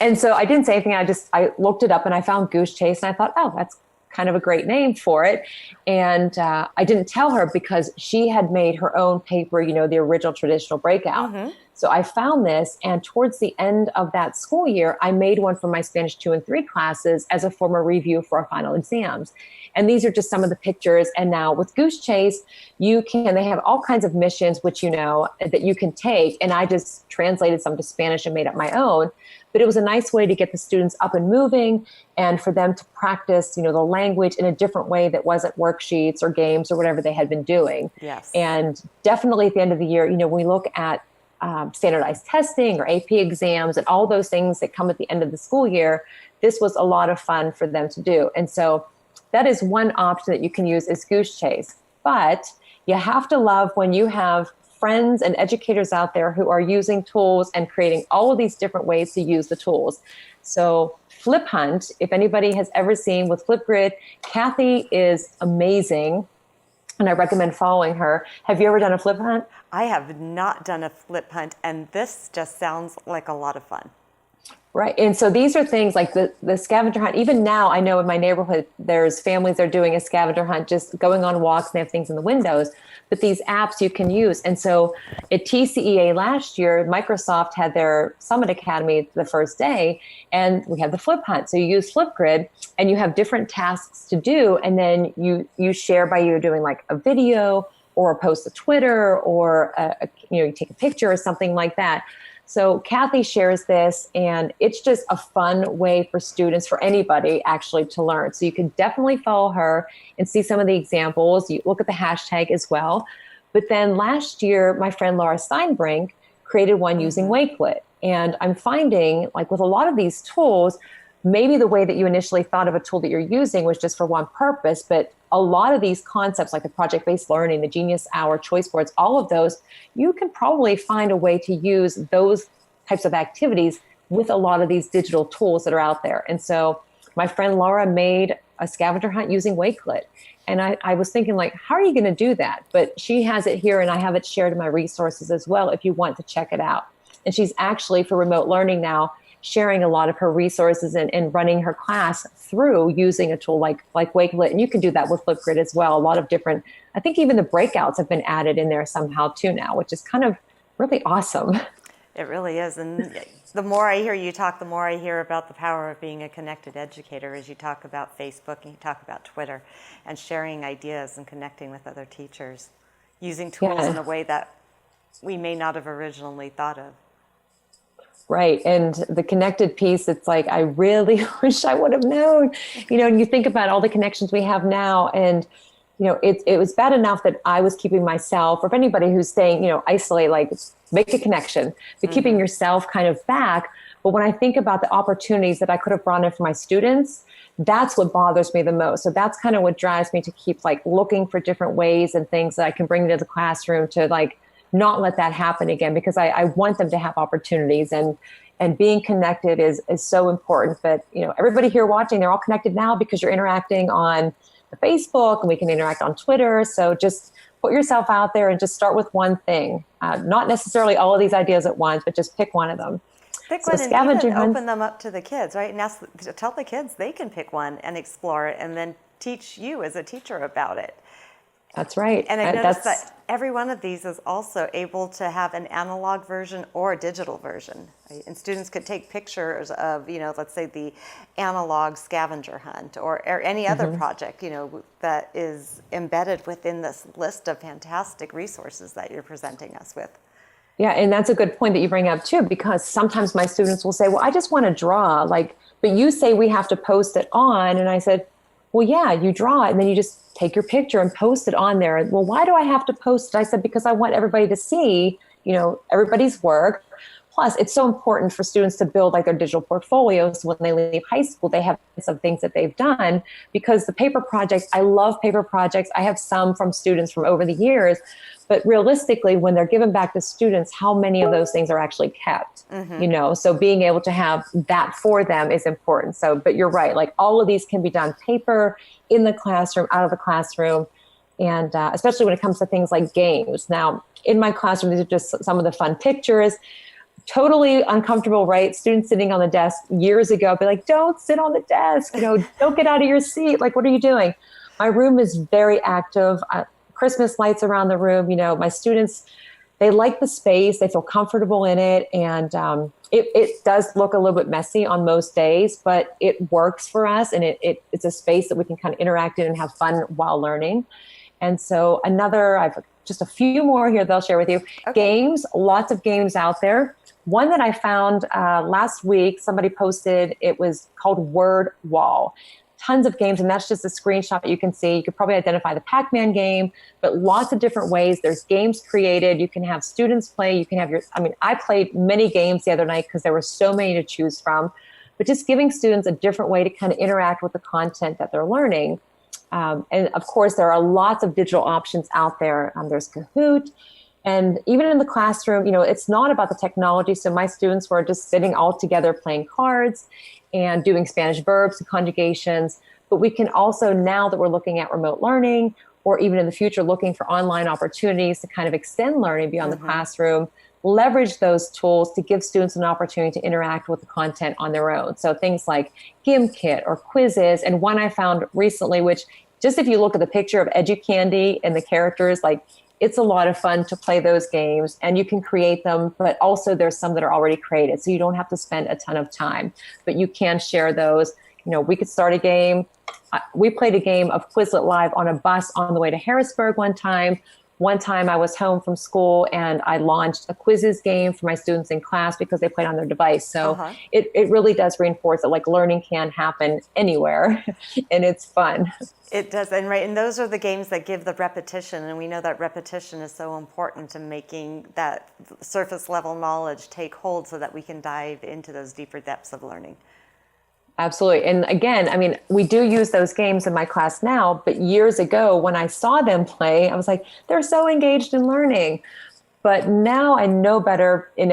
And so I didn't say anything. I looked it up and I found Goose Chase, and I thought, oh, that's kind of a great name for it. And I didn't tell her because she had made her own paper, the original traditional breakout. So I found this, and towards the end of that school year, I made one for my Spanish 2 and 3 classes as a formal review for our final exams. And these are just some of the pictures. And now with Goose Chase, they have all kinds of missions, which that you can take. And I just translated some to Spanish and made up my own. But it was a nice way to get the students up and moving and for them to practice, the language in a different way that wasn't worksheets or games or whatever they had been doing. Yes. And definitely at the end of the year, when we look at standardized testing or AP exams and all those things that come at the end of the school year, this was a lot of fun for them to do. And so that is one option that you can use is Goose Chase. But you have to love when you have friends and educators out there who are using tools and creating all of these different ways to use the tools. So Flip Hunt, if anybody has ever seen with Flipgrid, Kathy is amazing, and I recommend following her. Have you ever done a Flip Hunt? I have not done a Flip Hunt, and this just sounds like a lot of fun. Right. And so these are things like the scavenger hunt. Even now, I know in my neighborhood, there's families that are doing a scavenger hunt, just going on walks, and they have things in the windows. But these apps you can use. And so at TCEA last year, Microsoft had their Summit Academy the first day, and we had the Flip Hunt. So you use Flipgrid, and you have different tasks to do. And then you share by you doing like a video or a post to Twitter or, you take a picture or something like that. So Kathy shares this, and it's just a fun way for students, for anybody actually, to learn. So you can definitely follow her and see some of the examples. You look at the hashtag as well. But then last year, my friend Laura Steinbrink created one using Wakelet. And I'm finding, like with a lot of these tools, maybe the way that you initially thought of a tool that you're using was just for one purpose, but a lot of these concepts like the project-based learning, the Genius Hour, choice boards, all of those, you can probably find a way to use those types of activities with a lot of these digital tools that are out there. And so my friend Laura made a scavenger hunt using Wakelet. And I was thinking, like, how are you going to do that? But she has it here, and I have it shared in my resources as well if you want to check it out. And she's actually, for remote learning now, sharing a lot of her resources and running her class through using a tool like Wakelet. And you can do that with Flipgrid as well. A lot of different, I think even the breakouts have been added in there somehow too now, which is kind of really awesome. It really is. And the more I hear you talk, the more I hear about the power of being a connected educator as you talk about Facebook and you talk about Twitter and sharing ideas and connecting with other teachers, using tools in a way that we may not have originally thought of. Right. And the connected piece, it's like, I really wish I would have known, and you think about all the connections we have now, and it was bad enough that I was keeping myself, or if anybody who's staying, isolate, like make a connection, but keeping yourself kind of back. But when I think about the opportunities that I could have brought in for my students, that's what bothers me the most. So that's kind of what drives me to keep like looking for different ways and things that I can bring into the classroom to like not let that happen again, because I want them to have opportunities, and being connected is so important. But everybody here watching, they're all connected now because you're interacting on the Facebook, and we can interact on Twitter. So just put yourself out there and just start with one thing. Not necessarily all of these ideas at once, but just pick one of them. Pick one and even open them up to the kids, right? And tell the kids they can pick one and explore it, and then teach you as a teacher about it. That's right. And I noticed that every one of these is also able to have an analog version or a digital version. Right? And students could take pictures of, let's say the analog scavenger hunt or any other project, that is embedded within this list of fantastic resources that you're presenting us with. Yeah, and that's a good point that you bring up too, because sometimes my students will say, well, I just want to draw, but you say we have to post it on. And I said, well, yeah, you draw it and then you just take your picture and post it on there. Well, why do I have to post it? I said, because I want everybody to see, everybody's work. Plus, it's so important for students to build like their digital portfolios. So when they leave high school, they have some things that they've done, because the paper projects, I love paper projects. I have some from students from over the years, but realistically, when they're given back to students, how many of those things are actually kept? So being able to have that for them is important. So, but you're right, like all of these can be done paper, in the classroom, out of the classroom, and especially when it comes to things like games. Now, in my classroom, these are just some of the fun pictures. Totally uncomfortable, right? Students sitting on the desk years ago, be like, don't sit on the desk, don't get out of your seat. Like, what are you doing? My room is very active. Christmas lights around the room. My students, they like the space. They feel comfortable in it. And it does look a little bit messy on most days, but it works for us. And it's a space that we can kind of interact in and have fun while learning. And so I've just a few more here that I'll share with you. Okay. Games, lots of games out there. One that I found last week, somebody posted, it was called Word Wall. Tons of games, and that's just a screenshot you can see. You could probably identify the Pac-Man game, but lots of different ways. There's games created. You can have students play. You can have I played many games the other night because there were so many to choose from, but just giving students a different way to kind of interact with the content that they're learning. And of course, there are lots of digital options out there. There's Kahoot. And even in the classroom, it's not about the technology. So my students were just sitting all together playing cards and doing Spanish verbs and conjugations. But we can also, now that we're looking at remote learning, or even in the future, looking for online opportunities to kind of extend learning beyond the classroom, leverage those tools to give students an opportunity to interact with the content on their own. So things like GimKit or quizzes. And one I found recently, which just if you look at the picture of EduCandy and the characters, it's a lot of fun to play those games, and you can create them, but also there's some that are already created. So you don't have to spend a ton of time, but you can share those. We could start a game. We played a game of Quizlet Live on a bus on the way to Harrisburg one time. One time I was home from school and I launched a quizzes game for my students in class because they played on their device. So it really does reinforce that learning can happen anywhere and it's fun. It does. And those are the games that give the repetition. And we know that repetition is so important to making that surface level knowledge take hold so that we can dive into those deeper depths of learning. Absolutely. And again, we do use those games in my class now, but years ago when I saw them play, I was like, they're so engaged in learning. But now I know better, and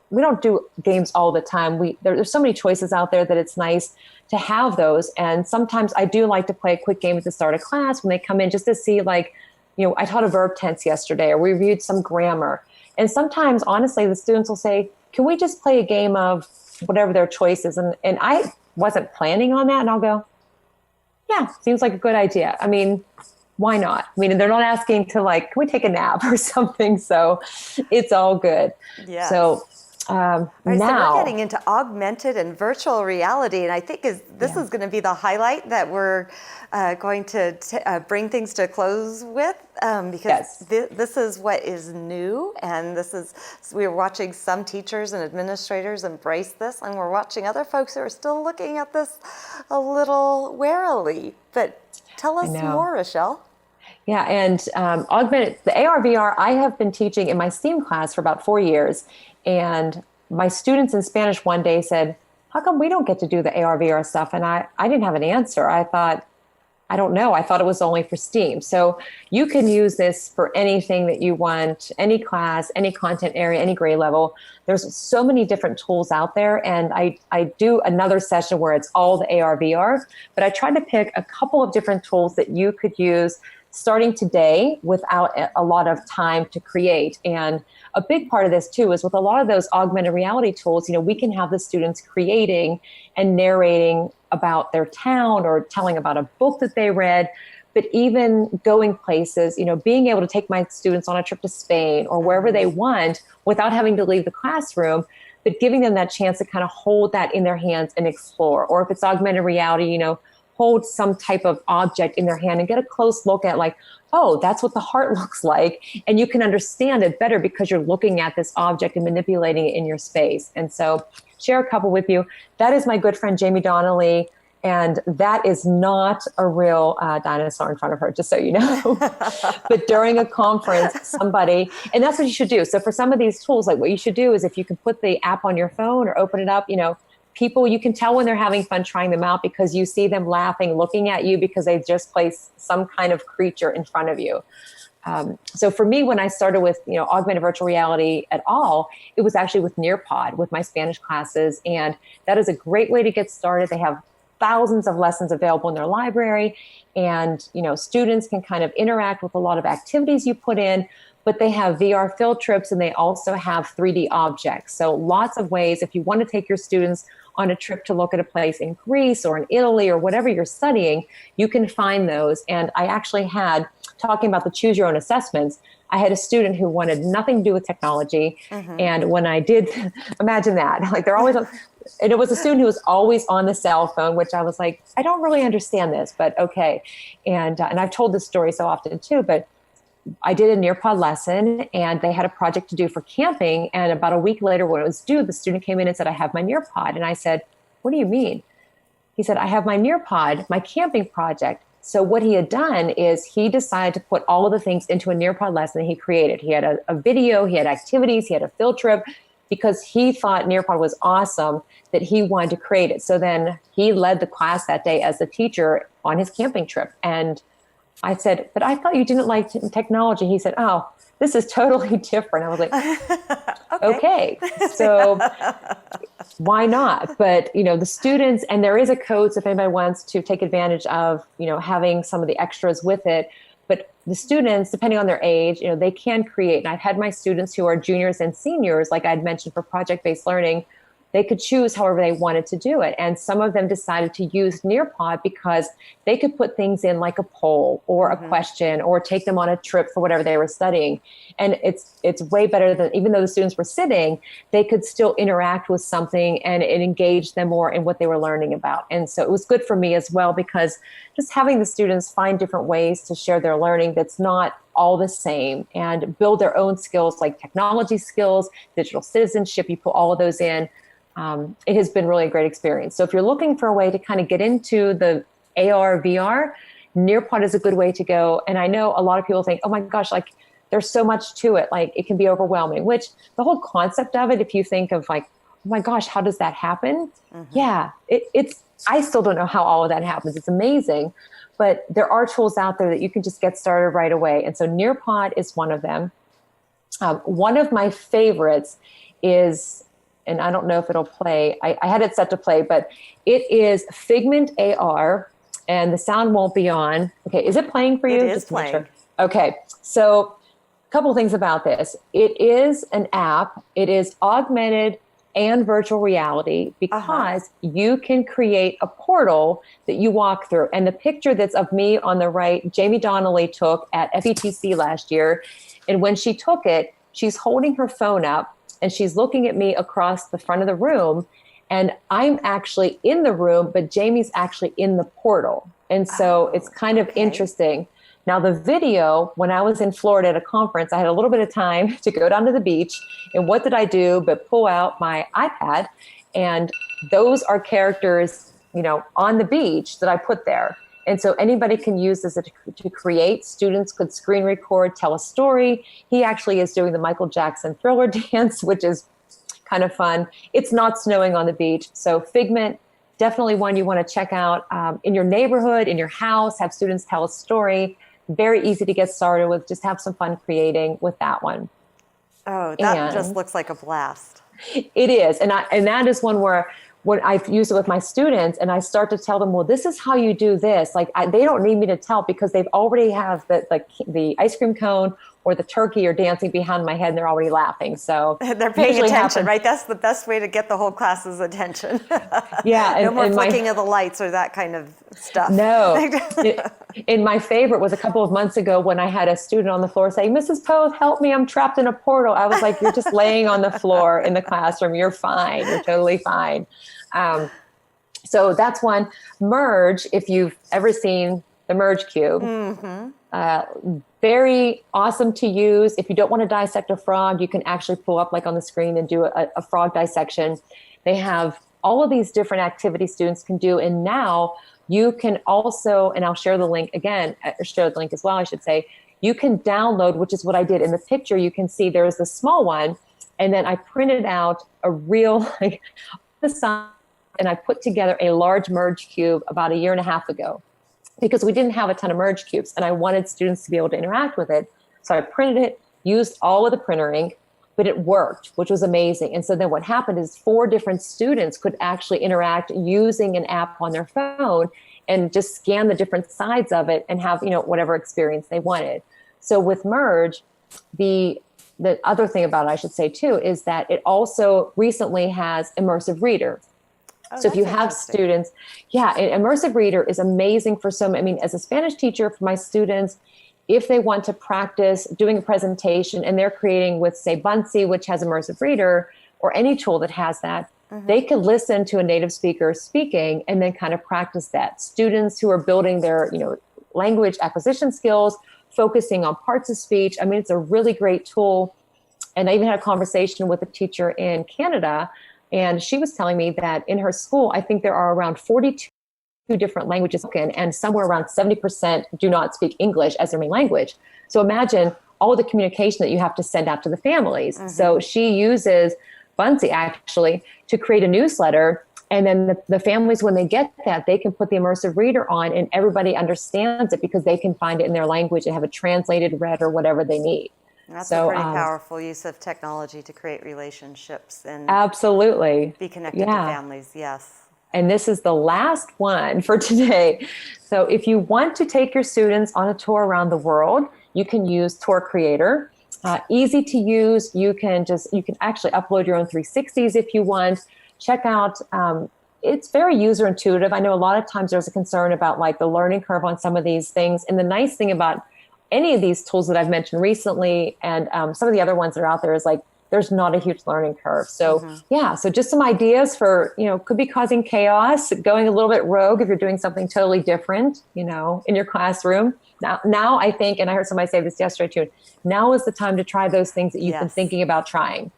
we don't do games all the time. There's so many choices out there that it's nice to have those. And sometimes I do like to play a quick game at the start of class when they come in, just to see I taught a verb tense yesterday, or we reviewed some grammar. And sometimes, honestly, the students will say, can we just play a game of whatever their choice is. And I wasn't planning on that. And I'll go, yeah, seems like a good idea. I mean, why not? I mean, they're not asking to like, can we take a nap or something? So it's all good. Yes. So all right, now so we're getting into augmented and virtual reality, and I think this is going to be the highlight that we're going to bring things to a close with, because this is what is new, and we're watching some teachers and administrators embrace this, and we're watching other folks who are still looking at this a little warily. But tell us more, Rachelle. Yeah, and augmented, the AR, VR, I have been teaching in my STEAM class for about 4 years. And my students in Spanish one day said, how come we don't get to do the AR, VR stuff? And I didn't have an answer. I thought, I don't know. I thought it was only for STEAM. So you can use this for anything that you want, any class, any content area, any grade level. There's so many different tools out there. And I do another session where it's all the AR, VR, but I tried to pick a couple of different tools that you could use starting today without a lot of time to create. And a big part of this too is with a lot of those augmented reality tools, we can have the students creating and narrating about their town or telling about a book that they read, but even going places, being able to take my students on a trip to Spain or wherever they want without having to leave the classroom, but giving them that chance to kind of hold that in their hands and explore. Or if it's augmented reality, hold some type of object in their hand and get a close look at like, oh, that's what the heart looks like. And you can understand it better because you're looking at this object and manipulating it in your space. And so share a couple with you. That is my good friend, Jamie Donnelly. And that is not a real dinosaur in front of her, just so you know. But during a conference, somebody, and that's what you should do. So for some of these tools, like what you should do is if you can put the app on your phone or open it up, people, you can tell when they're having fun trying them out because you see them laughing, looking at you because they've just placed some kind of creature in front of you. So for me, when I started with, augmented virtual reality at all, it was actually with Nearpod with my Spanish classes. And that is a great way to get started. They have thousands of lessons available in their library. And, students can kind of interact with a lot of activities you put in, but they have VR field trips and they also have 3D objects. So lots of ways, if you want to take your students on a trip to look at a place in Greece or in Italy or whatever you're studying, you can find those. And I actually had, talking about the choose your own assessments, I had a student who wanted nothing to do with technology. Mm-hmm. And when I did, imagine that, like they're always, and it was a student who was always on the cell phone, which I was like, I don't really understand this, but okay. And I've told this story so often too, but I did a Nearpod lesson and they had a project to do for camping. And about a week later when it was due, the student came in and said, I have my Nearpod. And I said, what do you mean? He said, I have my Nearpod, my camping project. So what he had done is he decided to put all of the things into a Nearpod lesson that he created. He had a video, he had activities, he had a field trip because he thought Nearpod was awesome that he wanted to create it. So then he led the class that day as the teacher on his camping trip. And I said, but I thought you didn't like technology. He said, oh, this is totally different. I was like, okay. So why not? But, the students, and there is a code, so if anybody wants to take advantage of, having some of the extras with it, but the students, depending on their age, they can create. And I've had my students who are juniors and seniors, like I'd mentioned for project-based learning, they could choose however they wanted to do it. And some of them decided to use Nearpod because they could put things in like a poll or a question or take them on a trip for whatever they were studying. And it's way better than, even though the students were sitting, they could still interact with something and it engaged them more in what they were learning about. And so it was good for me as well because just having the students find different ways to share their learning that's not all the same and build their own skills like technology skills, digital citizenship, you put all of those in. It has been really a great experience. So if you're looking for a way to kind of get into the AR, VR, Nearpod is a good way to go. And I know a lot of people think, oh my gosh, like there's so much to it. Like it can be overwhelming, which the whole concept of it, if you think of like, oh my gosh, how does that happen? Mm-hmm. Yeah, I still don't know how all of that happens. It's amazing, but there are tools out there that you can just get started right away. And so Nearpod is one of them. One of my favorites is, and I don't know if it'll play. I had it set to play, but it is Figment AR, and the sound won't be on. Okay, is it playing for you? It is playing. Sure. Okay, so a couple things about this. It is an app. It is augmented and virtual reality, because you can create a portal that you walk through. And the picture that's of me on the right, Jamie Donnelly took at FETC last year. And when she took it, she's holding her phone up and she's looking at me across the front of the room. And I'm actually in the room, but Jamie's actually in the portal. And so it's kind of interesting. Now, the video, when I was in Florida at a conference, I had a little bit of time to go down to the beach. And what did I do but pull out my iPad? And those are characters, on the beach that I put there. And so anybody can use this to create. Students could screen record, tell a story. He actually is doing the Michael Jackson Thriller dance, which is kind of fun. It's not snowing on the beach. So Figment, definitely one you want to check out in your neighborhood, in your house, have students tell a story. Very easy to get started with. Just have some fun creating with that one. Oh, that just looks like a blast. It is. And that is one where when I've used it with my students and I start to tell them, well, this is how you do this. Like they don't need me to tell, because they've already have the ice cream cone or the turkey are dancing behind my head and they're already laughing. So they're paying attention, right? That's the best way to get the whole class's attention. Yeah. No more flicking of the lights or that kind of stuff. No. And my favorite was a couple of months ago when I had a student on the floor say, Mrs. Poth, help me, I'm trapped in a portal. I was like, you're just laying on the floor in the classroom. You're fine. You're totally fine. So that's one. Merge, if you've ever seen the Merge Cube. Very awesome to use. If you don't want to dissect a frog, you can actually pull up like on the screen and do a frog dissection. They have all of these different activities students can do. And now you can also, and I'll share the link again, share the link as well, I should say, you can download, which is what I did in the picture. You can see there's the small one. And then I printed out a real, the side, and I put together a large Merge Cube about 1.5 years ago, because we didn't have a ton of Merge Cubes and I wanted students to be able to interact with it. So I printed it, used all of the printer ink, but it worked, which was amazing. And so then what happened is 4 different students could actually interact using an app on their phone and just scan the different sides of it and have, whatever experience they wanted. So with Merge, the other thing about it, I should say too, is that it also recently has immersive reader. So if you have students, an immersive reader is amazing for as a Spanish teacher, for my students, if they want to practice doing a presentation and they're creating with, say, Bunsy, which has immersive reader, or any tool that has that, they could listen to a native speaker speaking and then kind of practice that. Students who are building their, language acquisition skills, focusing on parts of speech. It's a really great tool. And I even had a conversation with a teacher in Canada, and she was telling me that in her school, I think there are around 42 different languages spoken, and somewhere around 70% do not speak English as their main language. So imagine all the communication that you have to send out to the families. So she uses Bunsy actually to create a newsletter. And then the families, when they get that, they can put the immersive reader on and everybody understands it because they can find it in their language and have it translated, read, or whatever they need. That's a pretty powerful use of technology to create relationships and absolutely be connected to families. Yes. And this is the last one for today. So if you want to take your students on a tour around the world, you can use Tour Creator. Easy to use. You can actually upload your own 360s if you want. Check out, it's very user intuitive. I know a lot of times there's a concern about like the learning curve on some of these things. And the nice thing about any of these tools that I've mentioned recently and some of the other ones that are out there is like, there's not a huge learning curve. So so just some ideas for, could be causing chaos, going a little bit rogue if you're doing something totally different, in your classroom. Now I think, and I heard somebody say this yesterday too, now is the time to try those things that you've been thinking about trying.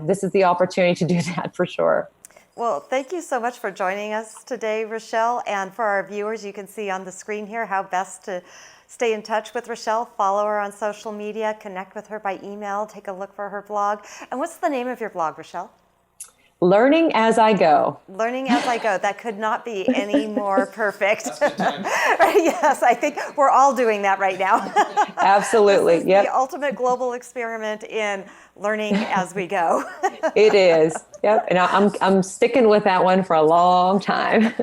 This is the opportunity to do that for sure. Well, thank you so much for joining us today, Rachelle. And for our viewers, you can see on the screen here how best to stay in touch with Rachelle. Follow her on social media, connect with her by email, take a look for her blog. And what's the name of your blog, Rachelle? Learning as I go. Learning as I go. That could not be any more perfect. Yes, I think we're all doing that right now. Absolutely. This is the ultimate global experiment in learning as we go. It is. Yep. And I'm sticking with that one for a long time.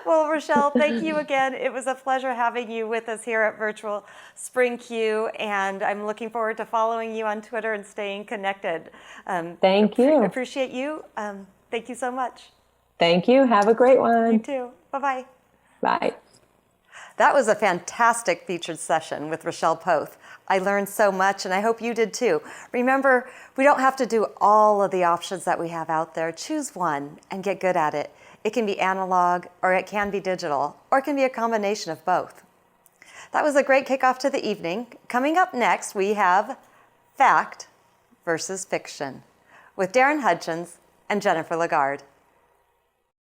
Well, Rachelle, thank you again. It was a pleasure having you with us here at Virtual Spring Q, and I'm looking forward to following you on Twitter and staying connected. Thank you. Appreciate you. Thank you so much. Thank you. Have a great one. You too. Bye-bye. Bye. That was a fantastic featured session with Rachelle Poth. I learned so much, and I hope you did too. Remember, we don't have to do all of the options that we have out there. Choose one and get good at it. It can be analog, or it can be digital, or it can be a combination of both. That was a great kickoff to the evening. Coming up next, we have Fact versus Fiction with Darren Hutchins and Jennifer Lagarde.